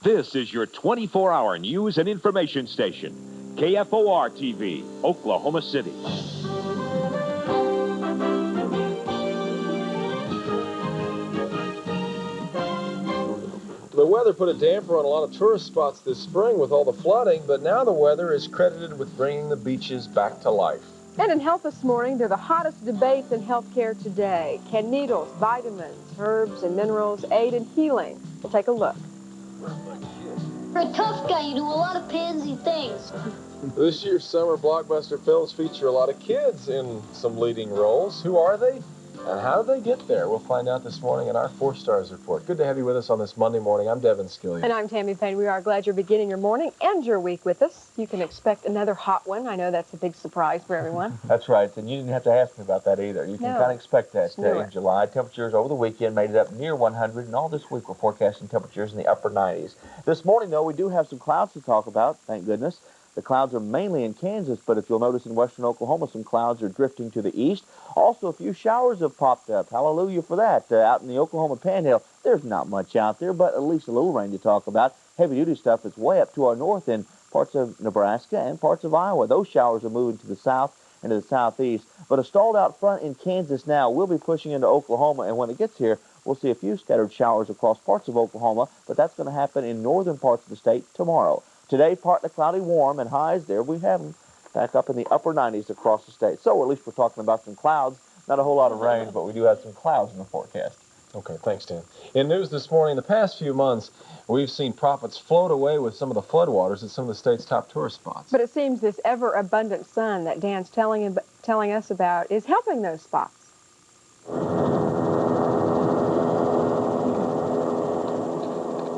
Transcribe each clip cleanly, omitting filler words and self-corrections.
This is your 24-hour news and information station, KFOR TV, Oklahoma City. The weather put a damper on a lot of tourist spots this spring with all the flooding, but now the weather is credited with bringing the beaches back to life. And in health this morning, they're the hottest debates in healthcare today. Can needles, vitamins, herbs, and minerals aid in healing? We'll take a look. For a tough guy, you do a lot of pansy things. This year's summer blockbuster films feature a lot of kids in some leading roles. Who are they? And how did they get there? We'll find out this morning in our 4 Stars Report. Good to have you with us on this Monday morning. I'm Devin Skillian. And I'm Tammy Payne. We are glad you're beginning your morning and your week with us. You can expect another hot one. I know that's a big surprise for everyone. That's right, and you didn't have to ask me about that either. You can kind of expect that today in July. Temperatures over the weekend made it up near 100, and all this week we're forecasting temperatures in the upper 90s. This morning, though, we do have some clouds to talk about, thank goodness. The clouds are mainly in Kansas, but if you'll notice in western Oklahoma, some clouds are drifting to the east. Also, a few showers have popped up. Hallelujah for that. Out in the Oklahoma Panhandle, there's not much out there, but at least a little rain to talk about. Heavy-duty stuff that's way up to our north in parts of Nebraska and parts of Iowa. Those showers are moving to the south and to the southeast. But a stalled out front in Kansas now will be pushing into Oklahoma, and when it gets here, we'll see a few scattered showers across parts of Oklahoma, but that's going to happen in northern parts of the state tomorrow. Today, partly cloudy, warm, and highs, there we have them, back up in the upper 90s across the state. So at least we're talking about some clouds. Not a whole lot of rain, but we do have some clouds in the forecast. Okay, thanks, Dan. In news this morning, the past few months, we've seen profits float away with some of the floodwaters at some of the state's top tourist spots. But it seems this ever-abundant sun that Dan's telling us about is helping those spots.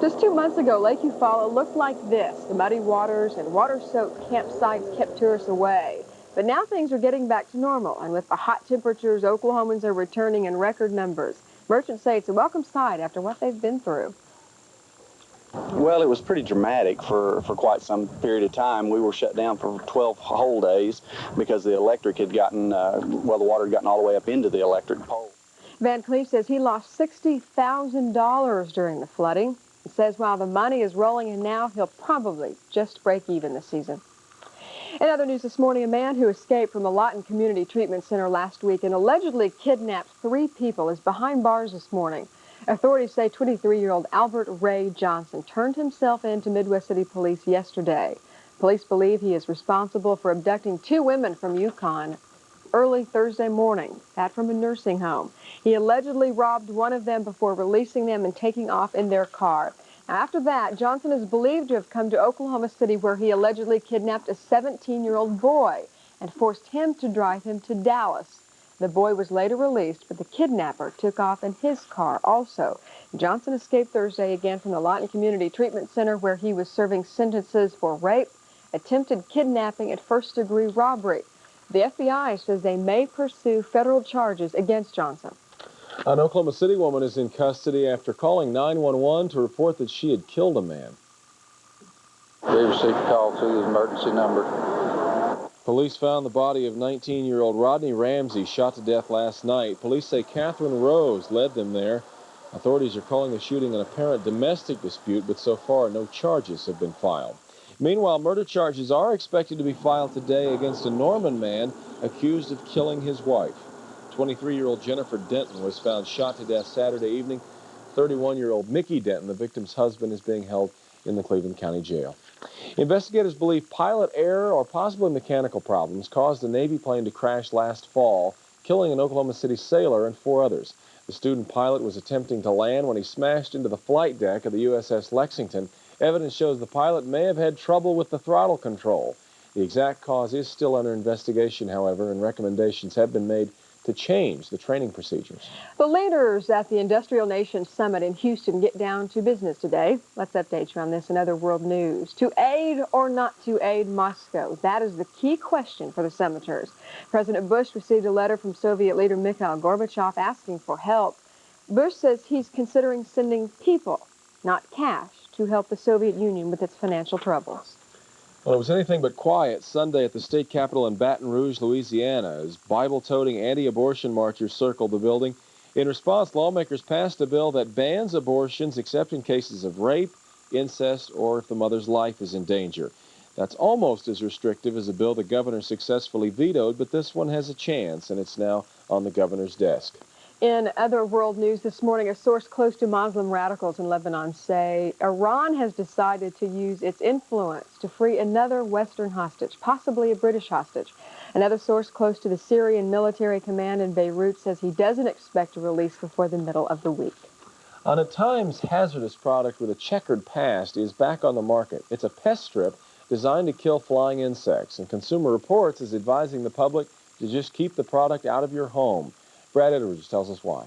Just 2 months ago, Lake Eufaula looked like this. The muddy waters and water-soaked campsites kept tourists away. But now things are getting back to normal, and with the hot temperatures, Oklahomans are returning in record numbers. Merchants say it's a welcome sight after what they've been through. Well, it was pretty dramatic for quite some period of time. We were shut down for 12 whole days because the electric had gotten, the water had gotten all the way up into the electric pole. Van Cleef says he lost $60,000 during the flooding. He says while the money is rolling in now, he'll probably just break even this season. In other news this morning, a man who escaped from the Lawton Community Treatment Center last week and allegedly kidnapped 3 people is behind bars this morning. Authorities say 23-year-old Albert Ray Johnson turned himself in to Midwest City Police yesterday. Police believe he is responsible for abducting 2 women from Yukon early Thursday morning, that from a nursing home. He allegedly robbed one of them before releasing them and taking off in their car. After that, Johnson is believed to have come to Oklahoma City where he allegedly kidnapped a 17-year-old boy and forced him to drive him to Dallas. The boy was later released, but the kidnapper took off in his car also. Johnson escaped Thursday again from the Lawton Community Treatment Center where he was serving sentences for rape, attempted kidnapping, and first-degree robbery. The FBI says they may pursue federal charges against Johnson. An Oklahoma City woman is in custody after calling 911 to report that she had killed a man. We received a call to the emergency number. Police found the body of 19-year-old Rodney Ramsey shot to death last night. Police say Catherine Rose led them there. Authorities are calling the shooting an apparent domestic dispute, but so far no charges have been filed. Meanwhile, murder charges are expected to be filed today against a Norman man accused of killing his wife. 23-year-old Jennifer Denton was found shot to death Saturday evening. 31-year-old Mickey Denton, the victim's husband, is being held in the Cleveland County Jail. Investigators believe pilot error or possibly mechanical problems caused a Navy plane to crash last fall, killing an Oklahoma City sailor and 4 others. The student pilot was attempting to land when he smashed into the flight deck of the USS Lexington. Evidence shows the pilot may have had trouble with the throttle control. The exact cause is still under investigation, however, and recommendations have been made to change the training procedures. The leaders at the Industrial Nations Summit in Houston get down to business today. Let's update you on this and other world news. To aid or not to aid Moscow? That is the key question for the summiters. President Bush received a letter from Soviet leader Mikhail Gorbachev asking for help. Bush says he's considering sending people, not cash, to help the Soviet Union with its financial troubles. Well, it was anything but quiet Sunday at the state capitol in Baton Rouge, Louisiana, as Bible-toting anti-abortion marchers circled the building. In response, lawmakers passed a bill that bans abortions except in cases of rape, incest, or if the mother's life is in danger. That's almost as restrictive as a bill the governor successfully vetoed, but this one has a chance, and it's now on the governor's desk. In other world news this morning, a source close to Muslim radicals in Lebanon say Iran has decided to use its influence to free another Western hostage, possibly a British hostage. Another source close to the Syrian military command in Beirut says he doesn't expect a release before the middle of the week. An at times hazardous product with a checkered past is back on the market. It's a pest strip designed to kill flying insects, and Consumer Reports is advising the public to just keep the product out of your home. Brad Edwards tells us why.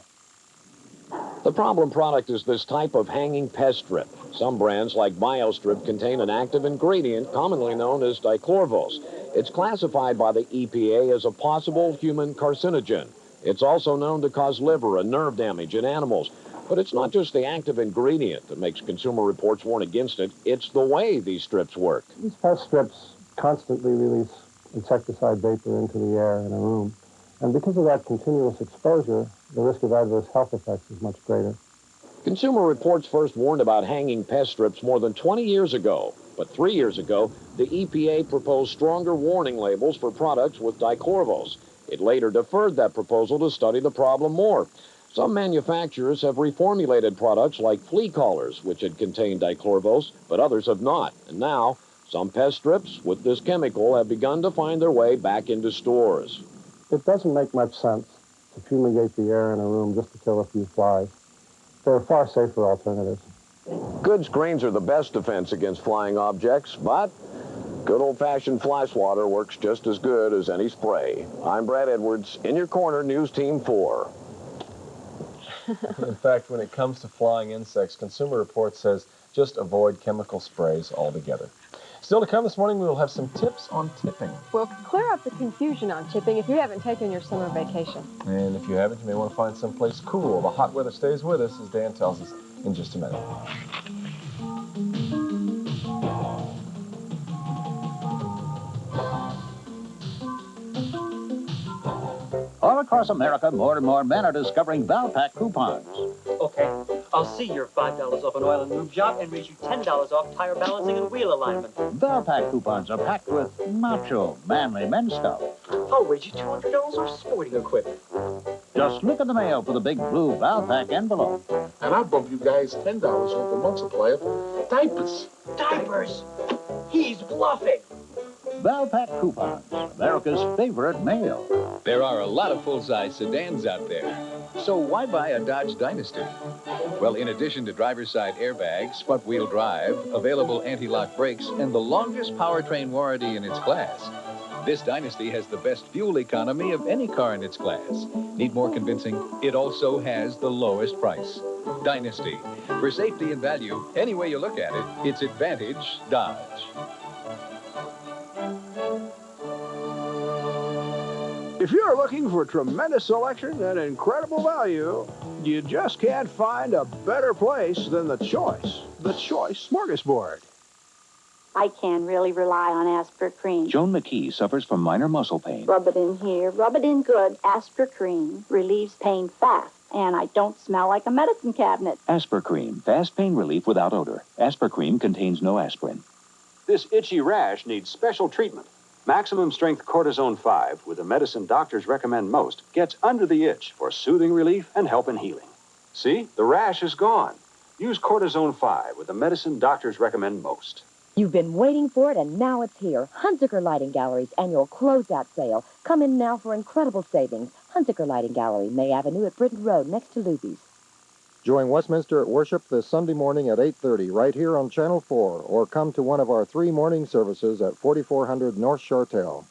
The problem product is this type of hanging pest strip. Some brands like BioStrip contain an active ingredient commonly known as dichlorvos. It's classified by the EPA as a possible human carcinogen. It's also known to cause liver and nerve damage in animals. But it's not just the active ingredient that makes Consumer Reports warn against it. It's the way these strips work. These pest strips constantly release insecticide vapor into the air in a room. And because of that continuous exposure, the risk of adverse health effects is much greater. Consumer Reports first warned about hanging pest strips more than 20 years ago. But 3 years ago, the EPA proposed stronger warning labels for products with dichlorvos. It later deferred that proposal to study the problem more. Some manufacturers have reformulated products like flea collars, which had contained dichlorvos, but others have not. And now, some pest strips with this chemical have begun to find their way back into stores. It doesn't make much sense to fumigate the air in a room just to kill a few flies. There are far safer alternatives. Good screens are the best defense against flying objects, but good old-fashioned fly swatter works just as good as any spray. I'm Brad Edwards, in your corner, News Team 4. In fact, when it comes to flying insects, Consumer Reports says just avoid chemical sprays altogether. Still to come this morning, we will have some tips on tipping. We'll clear up the confusion on tipping if you haven't taken your summer vacation. And if you haven't, you may want to find someplace cool. The hot weather stays with us, as Dan tells us in just a minute. All across America, more and more men are discovering Valpak coupons. Okay, I'll see your $5 off an oil and lube job and raise you $10 off tire balancing and wheel alignment. Valpak coupons are packed with macho, manly men stuff. I'll raise you $200 off sporting equipment. Just look at the mail for the big blue Valpak envelope. And I'll bump you guys $10 off a month supply of diapers. Diapers? He's bluffing. Valpak coupons, America's favorite mail. There are a lot of full-size sedans out there. So why buy a Dodge Dynasty? Well, in addition to driver's side airbags, front-wheel drive, available anti-lock brakes, and the longest powertrain warranty in its class, this Dynasty has the best fuel economy of any car in its class. Need more convincing? It also has the lowest price. Dynasty. For safety and value, any way you look at it, it's advantage Dodge. If you're looking for tremendous selection and incredible value, you just can't find a better place than The Choice Smorgasbord. I can really rely on Aspir Cream. Joan McKee suffers from minor muscle pain. Rub it in here, rub it in good. Aspir Cream relieves pain fast, and I don't smell like a medicine cabinet. Aspir Cream, fast pain relief without odor. Aspir Cream contains no aspirin. This itchy rash needs special treatment. Maximum strength cortisone 5, with the medicine doctors recommend most, gets under the itch for soothing relief and help in healing. See, the rash is gone. Use cortisone 5 with the medicine doctors recommend most. You've been waiting for it, and now it's here. Hunziker Lighting Gallery's annual closeout sale. Come in now for incredible savings. Hunziker Lighting Gallery, May Avenue at Britton Road, next to Luby's. Join Westminster at worship this Sunday morning at 8:30 right here on Channel 4, or come to one of our 3 morning services at 4400 North Shortell.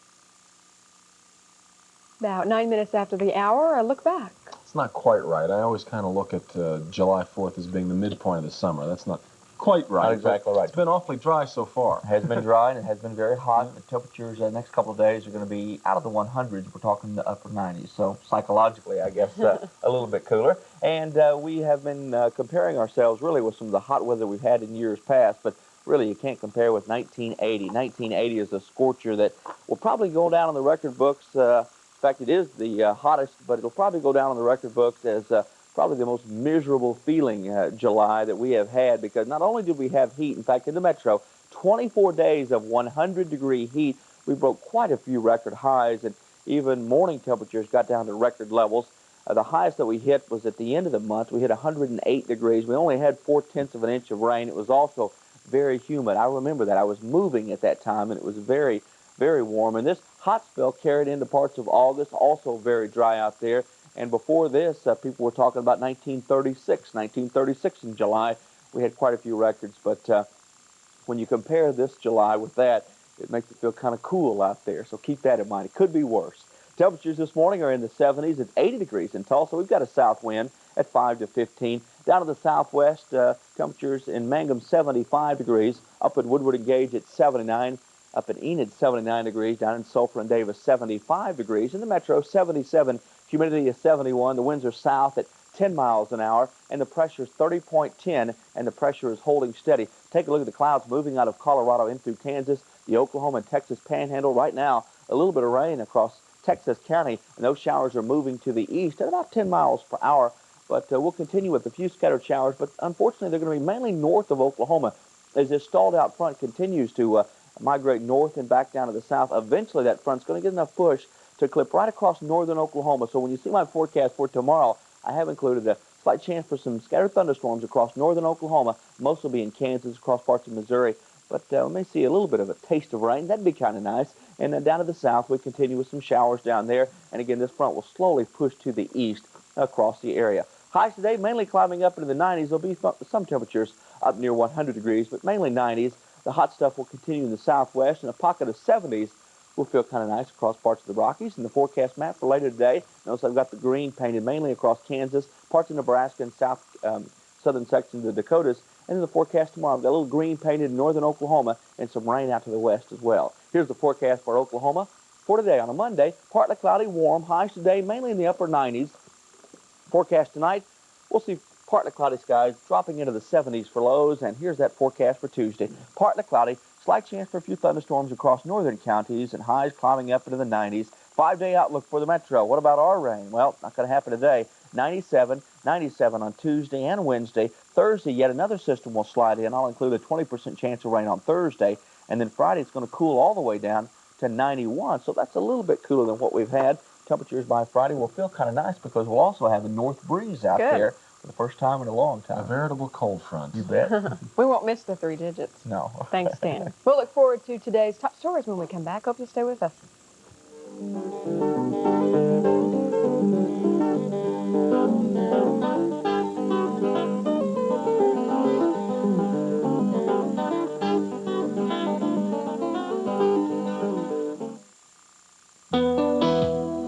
About 9 minutes after the hour, a look back. It's not quite right. I always kind of look at July 4th as being the midpoint of the summer. That's not quite right. Not exactly right. It's been awfully dry so far. It has been dry, and it has been very hot. The temperatures the next couple of days are going to be out of the 100s. We're talking the upper 90s. So psychologically, I guess, a little bit cooler. And we have been comparing ourselves really with some of the hot weather we've had in years past. But really, you can't compare with 1980. 1980 is a scorcher that will probably go down in the record books. In fact, it is the hottest, but it'll probably go down in the record books as probably the most miserable feeling July that we have had, because not only did we have heat, in fact, in the metro, 24 days of 100-degree heat. We broke quite a few record highs, and even morning temperatures got down to record levels. The highest that we hit was at the end of the month. We hit 108 degrees. We only had 0.4 of an inch of rain. It was also very humid. I remember that. I was moving at that time, and it was very, very warm. And this hot spell carried into parts of August, also very dry out there. And before this, people were talking about 1936 in July. We had quite a few records, but when you compare this July with that, it makes it feel kind of cool out there. So keep that in mind. It could be worse. Temperatures this morning are in the 70s. It's 80 degrees in Tulsa. We've got a south wind at 5 to 15. Down to the southwest, temperatures in Mangum 75 degrees. Up at Woodward and Gage at 79. Up in Enid 79 degrees. Down in Sulphur and Davis 75 degrees. In the metro 77. Humidity is 71. The winds are south at 10 miles an hour, and the pressure is 30.10, and the pressure is holding steady. Take a look at the clouds moving out of Colorado in through Kansas, the Oklahoma and Texas panhandle. Right now, a little bit of rain across Texas County, and those showers are moving to the east at about 10 miles per hour. But we'll continue with a few scattered showers, but unfortunately they're going to be mainly north of Oklahoma as this stalled out front continues to migrate north and back down to the south. Eventually that front's going to get enough push to clip right across northern Oklahoma. So when you see my forecast for tomorrow, I have included a slight chance for some scattered thunderstorms across northern Oklahoma. Most will be in Kansas, across parts of Missouri. But we may see a little bit of a taste of rain. That'd be kind of nice. And then down to the south, we continue with some showers down there. And again, this front will slowly push to the east across the area. Highs today mainly climbing up into the 90s. There'll be some temperatures up near 100 degrees, but mainly 90s. The hot stuff will continue in the southwest, and a pocket of 70s will feel kind of nice across parts of the Rockies. And the forecast map for later today, notice I've got the green painted mainly across Kansas, parts of Nebraska, and southern sections of the Dakotas. And in the forecast tomorrow, I've got a little green painted in northern Oklahoma and some rain out to the west as well. Here's the forecast for Oklahoma for today on a Monday. Partly cloudy, warm. Highs today mainly in the upper 90s. Forecast tonight, we'll see partly cloudy skies dropping into the 70s for lows. And here's that forecast for Tuesday. Partly cloudy, slight chance for a few thunderstorms across northern counties, and highs climbing up into the 90s. 5-day outlook for the metro. What about our rain? Well, not going to happen today. 97 on Tuesday and Wednesday. Thursday, yet another system will slide in. I'll include a 20% chance of rain on Thursday. And then Friday, it's going to cool all the way down to 91. So that's a little bit cooler than what we've had. Temperatures by Friday will feel kind of nice because we'll also have a north breeze out there for the first time in a long time. A veritable cold front. You bet. We won't miss the 3 digits. No. Thanks, Dan. We'll look forward to today's top stories when we come back. Hope you'll stay with us.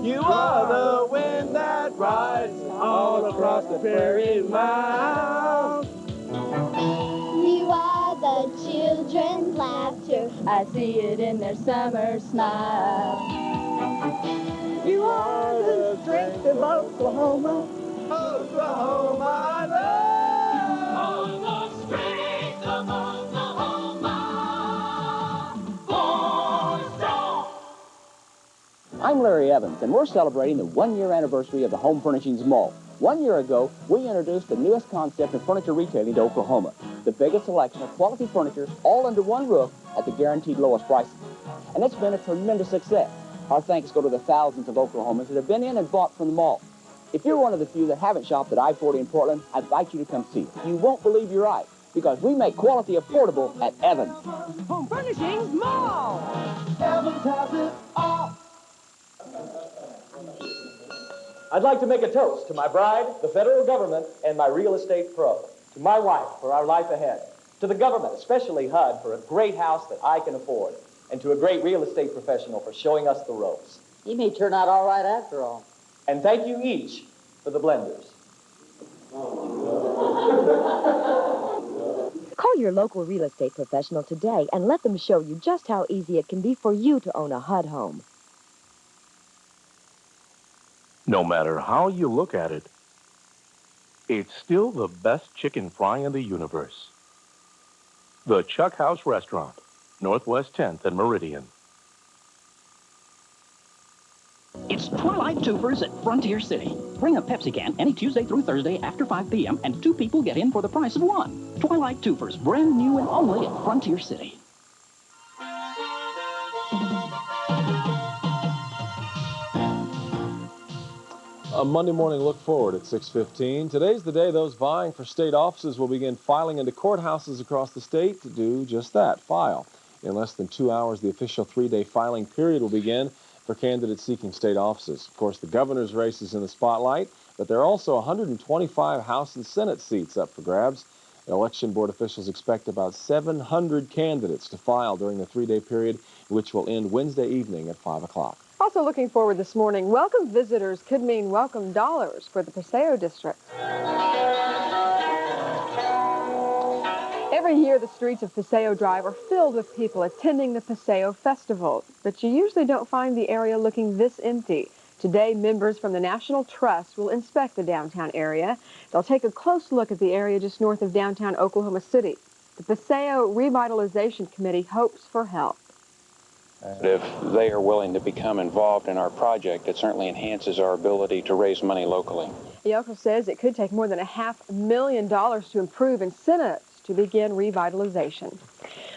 You are the wind that rides all across the prairie miles. You are the children's laughter. I see it in their summer smile. You are the strength of Oklahoma, Oklahoma, I love. You are the strength of Oklahoma, born strong. I'm Larry Evans, and we're celebrating the 1-year anniversary of the Home Furnishings Mall. 1 year ago, we introduced the newest concept of furniture retailing to Oklahoma. The biggest selection of quality furniture, all under one roof at the guaranteed lowest prices. And it's been a tremendous success. Our thanks go to the thousands of Oklahomans that have been in and bought from the mall. If you're one of the few that haven't shopped at I-40 in Portland, I'd invite you to come see it. You won't believe your eyes, because we make quality affordable at Evans. Home Furnishings Mall. Evans has it all. I'd like to make a toast to my bride, the federal government, and my real estate pro. To my wife for our life ahead. To the government, especially HUD, for a great house that I can afford. And to a great real estate professional for showing us the ropes. He may turn out all right after all. And thank you each for the blenders. Call your local real estate professional today and let them show you just how easy it can be for you to own a HUD home. No matter how you look at it, it's still the best chicken fry in the universe. The Chuck House Restaurant, Northwest 10th and Meridian. It's It's Twilight Twofers at Frontier City. Bring a Pepsi can any Tuesday through Thursday after 5 p.m. and 2 people get in for the price of 1. Twilight Twofers, brand new and only at Frontier City. A Monday morning look forward at 6:15. Today's the day those vying for state offices will begin filing into courthouses across the state to do just that, file. In less than 2 hours, the official 3-day filing period will begin for candidates seeking state offices. Of course, the governor's race is in the spotlight, but there are also 125 House and Senate seats up for grabs. Election board officials expect about 700 candidates to file during the 3-day period, which will end Wednesday evening at 5 o'clock. Also looking forward this morning, welcome visitors could mean welcome dollars for the Paseo district. Every year, the streets of Paseo Drive are filled with people attending the Paseo Festival, but you usually don't find the area looking this empty. Today, members from the National Trust will inspect the downtown area. They'll take a close look at the area just north of downtown Oklahoma City. The Paseo Revitalization Committee hopes for help. If they are willing to become involved in our project, it certainly enhances our ability to raise money locally. Yoko says it could take more than $500,000 to improve incentives to begin revitalization.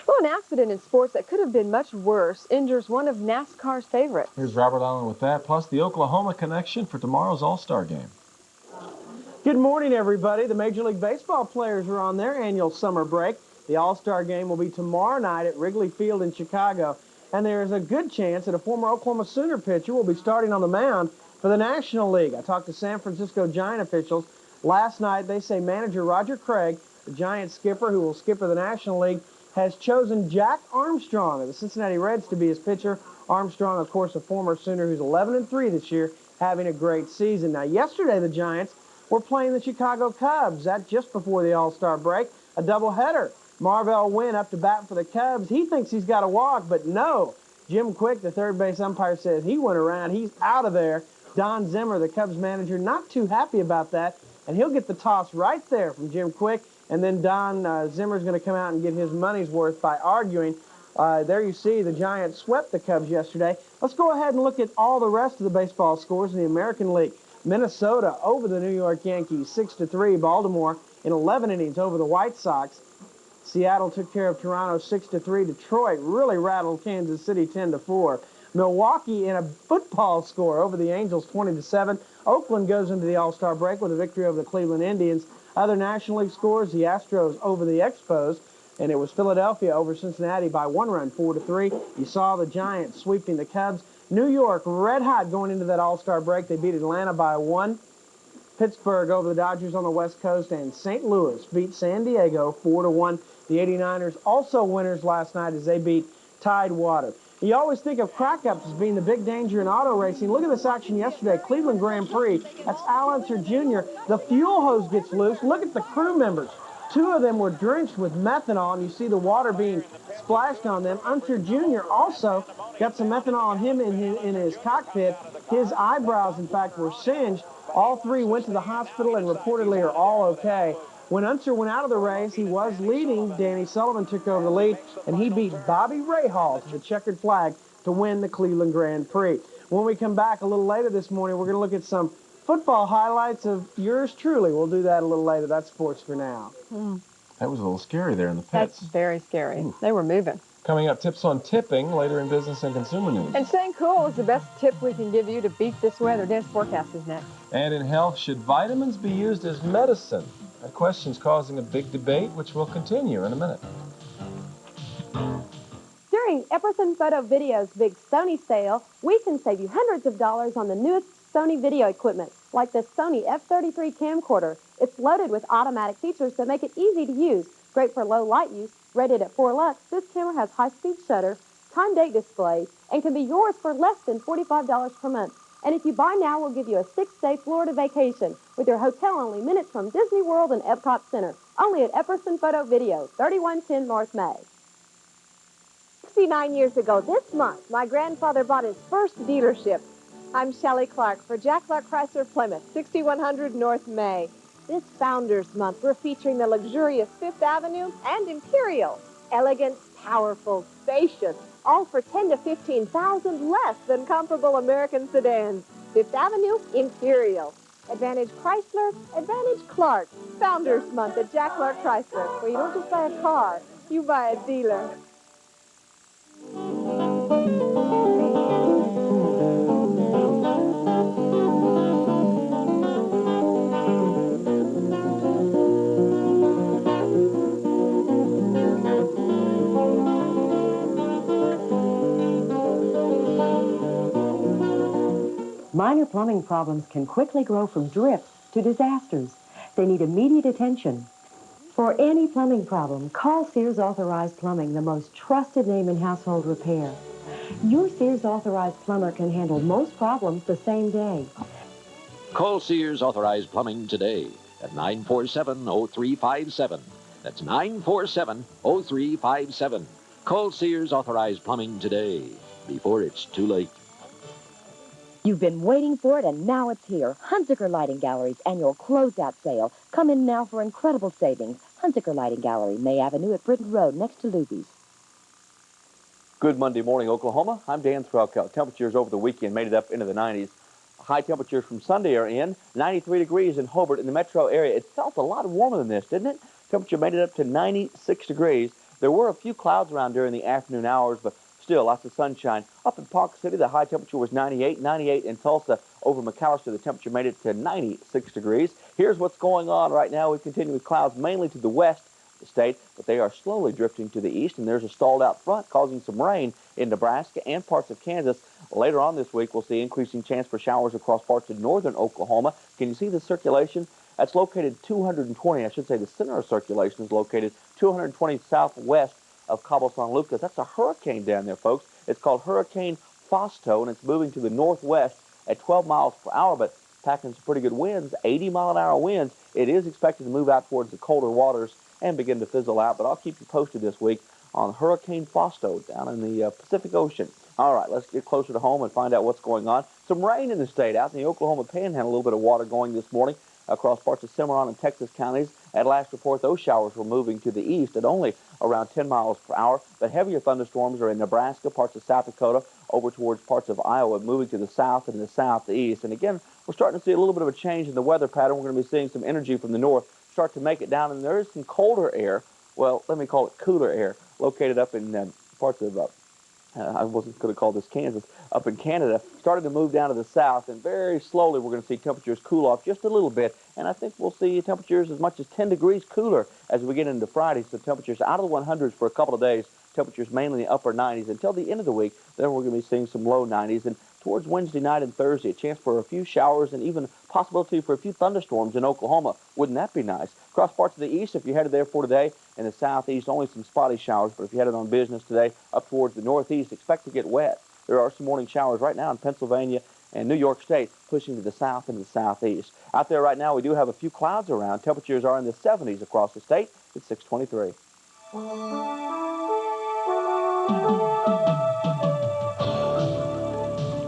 Well, an accident in sports that could have been much worse injures one of NASCAR's favorites. Here's Robert Allen with that, plus the Oklahoma connection for tomorrow's All-Star game. Good morning, everybody. The Major League Baseball players are on their annual summer break. The All-Star game will be tomorrow night at Wrigley Field in Chicago. And there is a good chance that a former Oklahoma Sooner pitcher will be starting on the mound for the National League. I talked to San Francisco Giant officials last night. They say manager Roger Craig, the Giant skipper who will skipper the National League, has chosen Jack Armstrong of the Cincinnati Reds to be his pitcher. Armstrong, of course, a former Sooner who's 11-3 this year, having a great season. Now, yesterday the Giants were playing the Chicago Cubs. That just before the All-Star break, a doubleheader. Marvell Wynn up to bat for the Cubs. He thinks he's got to walk, but no. Jim Quick, the third base umpire, says he went around. He's out of there. Don Zimmer, the Cubs manager, not too happy about that, and he'll get the toss right there from Jim Quick, and then Don Zimmer's going to come out and get his money's worth by arguing. There you see the Giants swept the Cubs yesterday. Let's go ahead and look at all the rest of the baseball scores in the American League. Minnesota over the New York Yankees 6-3. Baltimore in 11 innings over the White Sox. Seattle took care of Toronto 6-3. Detroit really rattled Kansas City 10-4. Milwaukee in a football score over the Angels 20-7. Oakland goes into the All-Star break with a victory over the Cleveland Indians. Other National League scores, the Astros over the Expos, and it was Philadelphia over Cincinnati by 1 run, 4-3. You saw the Giants sweeping the Cubs. New York red hot going into that All-Star break. They beat Atlanta by 1. Pittsburgh over the Dodgers on the West Coast, and St. Louis beat San Diego 4-1. The 89ers also winners last night as they beat Tidewater. You always think of crack-ups as being the big danger in auto racing. Look at this action yesterday, Cleveland Grand Prix. That's Al Unser Jr. The fuel hose gets loose. Look at the crew members. 2 of them were drenched with methanol, and you see the water being splashed on them. Unser Jr. also got some methanol on him in his cockpit. His eyebrows, in fact, were singed. All 3 went to the hospital and reportedly are all okay. When Unser went out of the race, he was leading. Danny Sullivan took over the lead, and he beat Bobby Rahal to the checkered flag to win the Cleveland Grand Prix. When we come back a little later this morning, we're going to look at some football highlights of yours truly. We'll do that a little later. That's sports for now. That was a little scary there in the pits. That's very scary. They were moving. Coming up, tips on tipping later in business and consumer news. And staying cool is the best tip we can give you to beat this weather. Dennis forecast is next. And in health, should vitamins be used as medicine? That question's causing a big debate, which will continue in a minute. During Epperson Photo Video's big Sony sale, we can save you hundreds of dollars on the newest Sony video equipment, like the Sony F33 camcorder. It's loaded with automatic features that make it easy to use. Great for low light use. Rated at 4 lux, this camera has high-speed shutter, time-date display, and can be yours for less than $45 per month. And if you buy now, we'll give you a 6-day Florida vacation with your hotel only minutes from Disney World and Epcot Center. Only at Epperson Photo Video, 3110 North May. 69 years ago this month, my grandfather bought his first dealership. I'm Shelley Clark for Jack Clark Chrysler Plymouth, 6100 North May. This Founders Month, we're featuring the luxurious Fifth Avenue and Imperial. Elegant, powerful, spacious, all for $10,000 to $15,000 less than comparable American sedans. Fifth Avenue, Imperial. Advantage Chrysler, Advantage Clark. Founders Month at Jack Clark Chrysler, where you don't just buy a car, you buy a dealer. Minor plumbing problems can quickly grow from drips to disasters. They need immediate attention. For any plumbing problem, call Sears Authorized Plumbing, the most trusted name in household repair. Your Sears Authorized plumber can handle most problems the same day. Call Sears Authorized Plumbing today at 947-0357. That's 947-0357. Call Sears Authorized Plumbing today before it's too late. You've been waiting for it, and now it's here. Hunziker Lighting Gallery's annual closeout sale. Come in now for incredible savings. Hunziker Lighting Gallery, May Avenue at Britton Road, next to Luby's. Good Monday morning, Oklahoma. I'm Dan Threlkeld. Temperatures over the weekend made it up into the 90s. High temperatures from Sunday are in. 93 degrees in Hobart in the metro area. It felt a lot warmer than this, didn't it? Temperature made it up to 96 degrees. There were a few clouds around during the afternoon hours, but still lots of sunshine. Up in Park City, the high temperature was 98. 98 in Tulsa. Over McAllister, the temperature made it to 96 degrees. Here's what's going on right now. We continue with clouds mainly to the west of the state, but they are slowly drifting to the east, and there's a stalled out front causing some rain in Nebraska and parts of Kansas. Later on this week, we'll see increasing chance for showers across parts of northern Oklahoma. Can you see the circulation? That's located 220. I should say the center of circulation is located 220 southwest of Cabo San Lucas. That's a hurricane down there, folks. It's called Hurricane Fausto, and it's moving to the northwest at 12 miles per hour, but packing some pretty good winds, 80-mile-an-hour winds. It is expected to move out towards the colder waters and begin to fizzle out, but I'll keep you posted this week on Hurricane Fausto down in the Pacific Ocean. All right, let's get closer to home and find out what's going on. Some rain in the state. Out in the Oklahoma Panhandle, a little bit of water going this morning across parts of Cimarron and Texas counties. At last report, those showers were moving to the east at only around 10 miles per hour. But heavier thunderstorms are in Nebraska, parts of South Dakota, over towards parts of Iowa, moving to the south and the southeast. And again, we're starting to see a little bit of a change in the weather pattern. We're going to be seeing some energy from the north start to make it down, and there is some colder air. Well, let me call it cooler air, located up in parts of I wasn't going to call this Kansas, up in Canada, started to move down to the south, and very slowly we're going to see temperatures cool off just a little bit, and I think we'll see temperatures as much as 10 degrees cooler as we get into Friday, so temperatures out of the 100s for a couple of days, temperatures mainly in the upper 90s until the end of the week. Then we're going to be seeing some low 90s, and towards Wednesday night and Thursday, a chance for a few showers and even possibility for a few thunderstorms in Oklahoma. Wouldn't that be nice? Across parts of the east, if you're headed there for today, in the southeast, only some spotty showers, but if you're headed on business today, up towards the northeast, expect to get wet. There are some morning showers right now in Pennsylvania and New York State, pushing to the south and the southeast. Out there right now, we do have a few clouds around. Temperatures are in the 70s across the state. It's 623.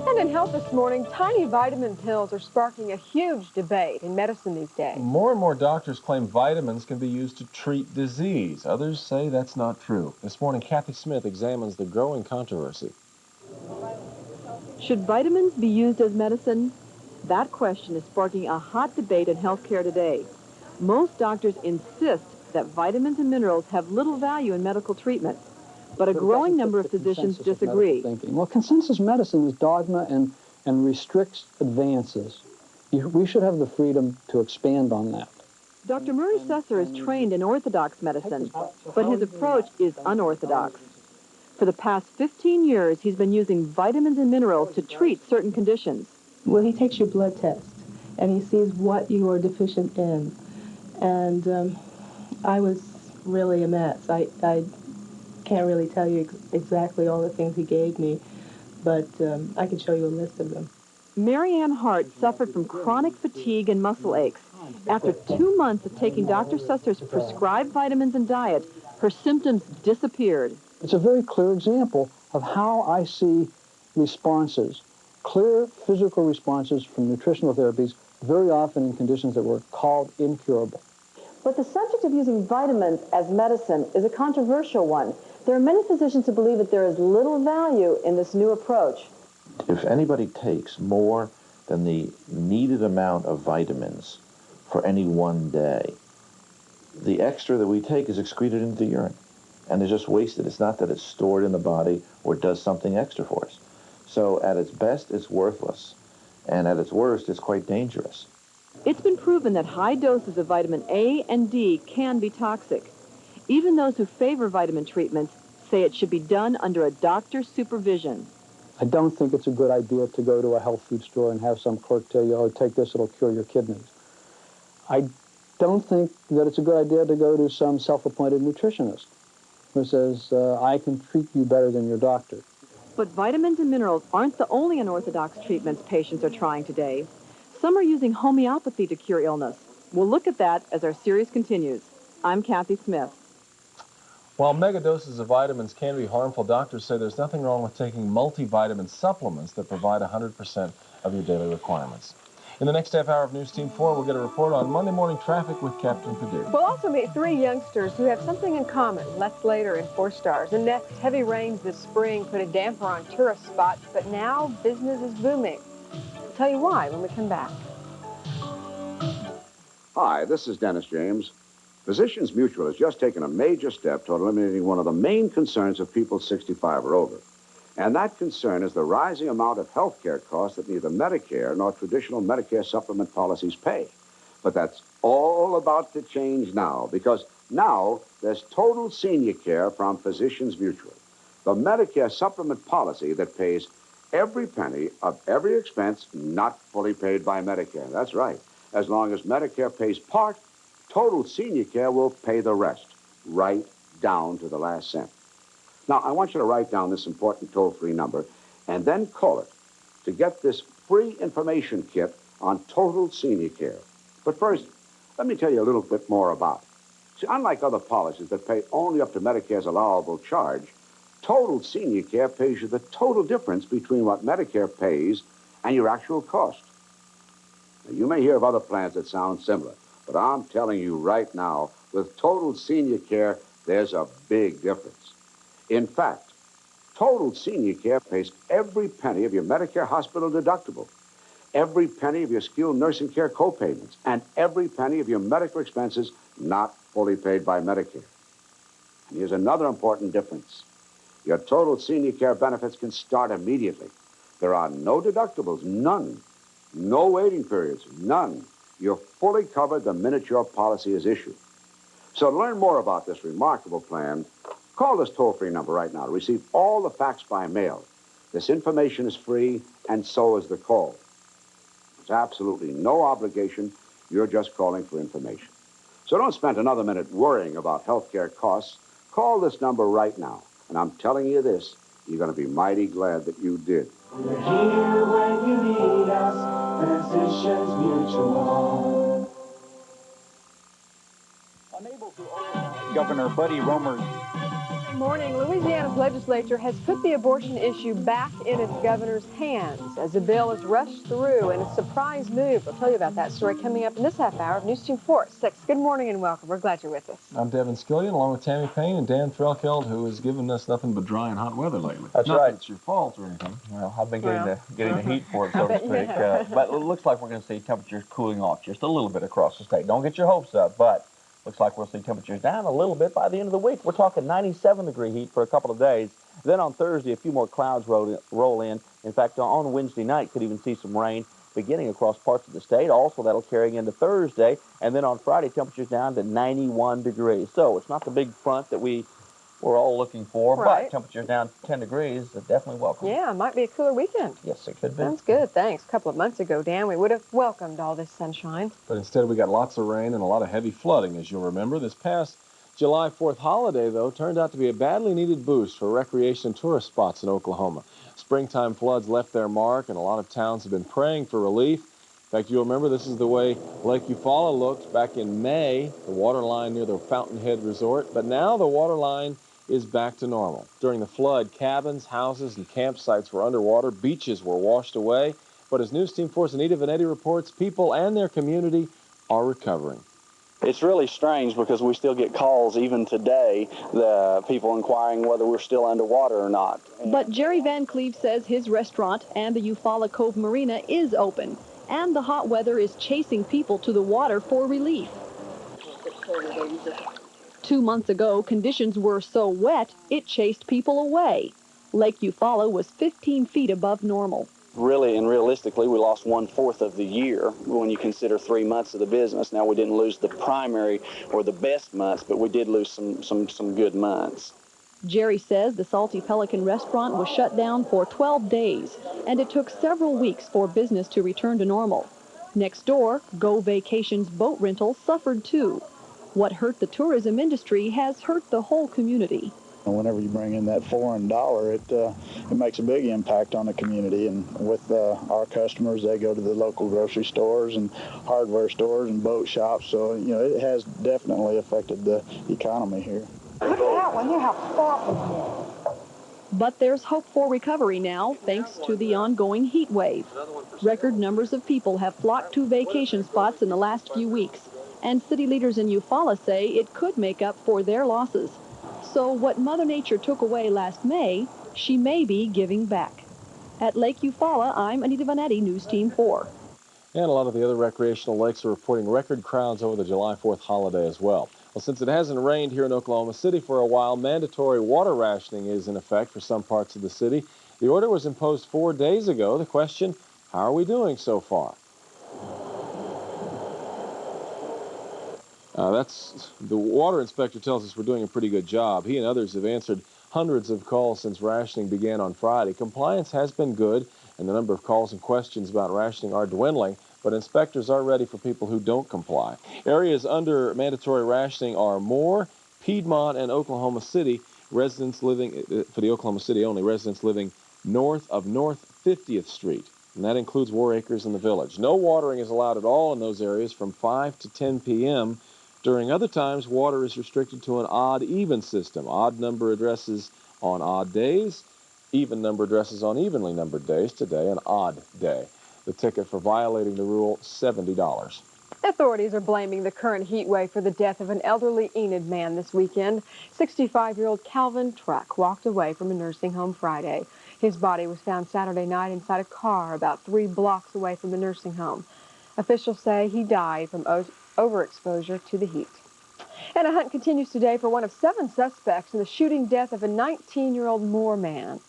And in health this morning, tiny vitamin pills are sparking a huge debate in medicine these days. More and more doctors claim vitamins can be used to treat disease. Others say that's not true. This morning, Kathy Smith examines the growing controversy. Should vitamins be used as medicine? That question is sparking a hot debate in healthcare today. Most doctors insist that vitamins and minerals have little value in medical treatment, but a growing number of physicians disagree. Well, consensus medicine is dogma and restricts advances. We should have the freedom to expand on that. Dr. Murray Susser is trained in orthodox medicine, but his approach is unorthodox. For the past 15 years, he's been using vitamins and minerals to treat certain conditions. Well, he takes your blood test, and he sees what you are deficient in. And I was really a mess. I can't really tell you exactly all the things he gave me, but I can show you a list of them. Marianne Hart suffered from chronic fatigue and muscle aches. After 2 months of taking Dr. Susser's prescribed vitamins and diet, her symptoms disappeared. It's a very clear example of how I see responses, clear physical responses from nutritional therapies, very often in conditions that were called incurable. But the subject of using vitamins as medicine is a controversial one. There are many physicians who believe that there is little value in this new approach. If anybody takes more than the needed amount of vitamins for any one day. The extra that we take is excreted into the urine, and it's just wasted. It's not that it's stored in the body or does something extra for us. So at its best, it's worthless, and at its worst, it's quite dangerous. It's been proven that high doses of vitamin A and D can be toxic. Even those who favor vitamin treatments say it should be done under a doctor's supervision. I don't think it's a good idea to go to a health food store and have some clerk tell you, oh, take this, it'll cure your kidneys. I don't think that it's a good idea to go to some self-appointed nutritionist who says, I can treat you better than your doctor. But vitamins and minerals aren't the only unorthodox treatments patients are trying today. Some are using homeopathy to cure illness. We'll look at that as our series continues. I'm Kathy Smith. While mega doses of vitamins can be harmful, doctors say there's nothing wrong with taking multivitamin supplements that provide 100% of your daily requirements. In the next half hour of News Team 4, we'll get a report on Monday morning traffic with Captain Perdue. We'll also meet 3 youngsters who have something in common. That's later in 4 Stars. And next, heavy rains this spring put a damper on tourist spots, but now business is booming. I'll tell you why when we come back. Hi, this is Dennis James. Physicians Mutual has just taken a major step toward eliminating one of the main concerns of people 65 or older. And that concern is the rising amount of health care costs that neither Medicare nor traditional Medicare supplement policies pay. But that's all about to change now, because now there's total senior care from Physicians Mutual, the Medicare supplement policy that pays every penny of every expense not fully paid by Medicare. That's right. As long as Medicare pays part, total senior care will pay the rest, right down to the last cent. Now, I want you to write down this important toll-free number and then call it to get this free information kit on total senior care. But first, let me tell you a little bit more about it. See, unlike other policies that pay only up to Medicare's allowable charge, total senior care pays you the total difference between what Medicare pays and your actual cost. Now, you may hear of other plans that sound similar, but I'm telling you right now, with total senior care, there's a big difference. In fact, total senior care pays every penny of your Medicare hospital deductible, every penny of your skilled nursing care co-payments, and every penny of your medical expenses not fully paid by Medicare. And here's another important difference. Your total senior care benefits can start immediately. There are no deductibles, none. No waiting periods, none. You're fully covered the minute your policy is issued. So to learn more about this remarkable plan, call this toll-free number right now to receive all the facts by mail. This information is free, and so is the call. There's absolutely no obligation. You're just calling for information. So don't spend another minute worrying about health care costs. Call this number right now. And I'm telling you this, you're going to be mighty glad that you did. We're here when you need us, Physicians Mutual. Unable to override Governor Buddy Roemer's. Good morning. Louisiana's legislature has put the abortion issue back in its governor's hands as a bill is rushed through in a surprise move. We'll tell you about that story coming up in this half hour of News Team 4 at 6. Good morning and welcome. We're glad you're with us. I'm Devin Skillian, along with Tammy Payne and Dan Threlkeld, who has given us nothing but dry and hot weather lately. That's Not right. that it's your fault or anything. Well, I've been getting the heat for it, so to speak. But it looks like we're going to see temperatures cooling off just a little bit across the state. Don't get your hopes up, but looks like we'll see temperatures down a little bit by the end of the week. We're talking 97-degree heat for a couple of days. Then on Thursday, a few more clouds roll in. In fact, on Wednesday night, could even see some rain beginning across parts of the state. Also, that'll carry into Thursday. And then on Friday, temperatures down to 91 degrees. So it's not the big front that we're all looking for, right. But temperatures down 10 degrees is definitely welcome. Yeah, it might be a cooler weekend. Yes, it could be. Sounds good. Thanks. A couple of months ago, Dan, we would have welcomed all this sunshine. But instead, we got lots of rain and a lot of heavy flooding, as you'll remember. This past July 4th holiday, though, turned out to be a badly needed boost for recreation and tourist spots in Oklahoma. Springtime floods left their mark, and a lot of towns have been praying for relief. In fact, you'll remember this is the way Lake Eufaula looked back in May, the water line near the Fountainhead Resort. But now the water line is back to normal. During the flood, cabins, houses, and campsites were underwater. Beaches were washed away. But as News Team 4's Anita Vanetti reports, people and their community are recovering. It's really strange because we still get calls even today, the people inquiring whether we're still underwater or not. But Jerry Van Cleve says his restaurant and the Eufaula Cove Marina is open, and the hot weather is chasing people to the water for relief. 2 months ago, conditions were so wet, it chased people away. Lake Eufaula was 15 feet above normal. Really and realistically, we lost 1/4 of the year when you consider 3 months of the business. Now, we didn't lose the primary or the best months, but we did lose some good months. Jerry says the Salty Pelican restaurant was shut down for 12 days, and it took several weeks for business to return to normal. Next door, Go Vacations boat rental suffered too. What hurt the tourism industry has hurt the whole community. Whenever you bring in that foreign dollar, it makes a big impact on the community. And with our customers, they go to the local grocery stores and hardware stores and boat shops. So, you know, it has definitely affected the economy here. Look at that one. You have far. But there's hope for recovery now, thanks to the ongoing heat wave. Record numbers of people have flocked to vacation spots in the last few weeks, and city leaders in Eufaula say it could make up for their losses. So what Mother Nature took away last May, she may be giving back. At Lake Eufaula, I'm Anita Vanetti, News Team 4. And a lot of the other recreational lakes are reporting record crowds over the July 4th holiday as well. Well, since it hasn't rained here in Oklahoma City for a while, mandatory water rationing is in effect for some parts of the city. The order was imposed 4 days ago. The question, how are we doing so far? The water inspector tells us we're doing a pretty good job. He and others have answered hundreds of calls since rationing began on Friday. Compliance has been good, and the number of calls and questions about rationing are dwindling, but inspectors are ready for people who don't comply. Areas under mandatory rationing are Moore, Piedmont, and Oklahoma City. Residents living, for the Oklahoma City only, residents living north of North 50th Street, and that includes War Acres and the Village. No watering is allowed at all in those areas from 5 to 10 p.m. During other times, water is restricted to an odd-even system. Odd number addresses on odd days, even number addresses on evenly numbered days. Today, an odd day. The ticket for violating the rule, $70. Authorities are blaming the current heat wave for the death of an elderly Enid man this weekend. 65-year-old Calvin Truck walked away from a nursing home Friday. His body was found Saturday night inside a car about 3 blocks away from the nursing home. Officials say he died from overexposure to the heat. And a hunt continues today for one of 7 suspects in the shooting death of a 19-year-old Moore man.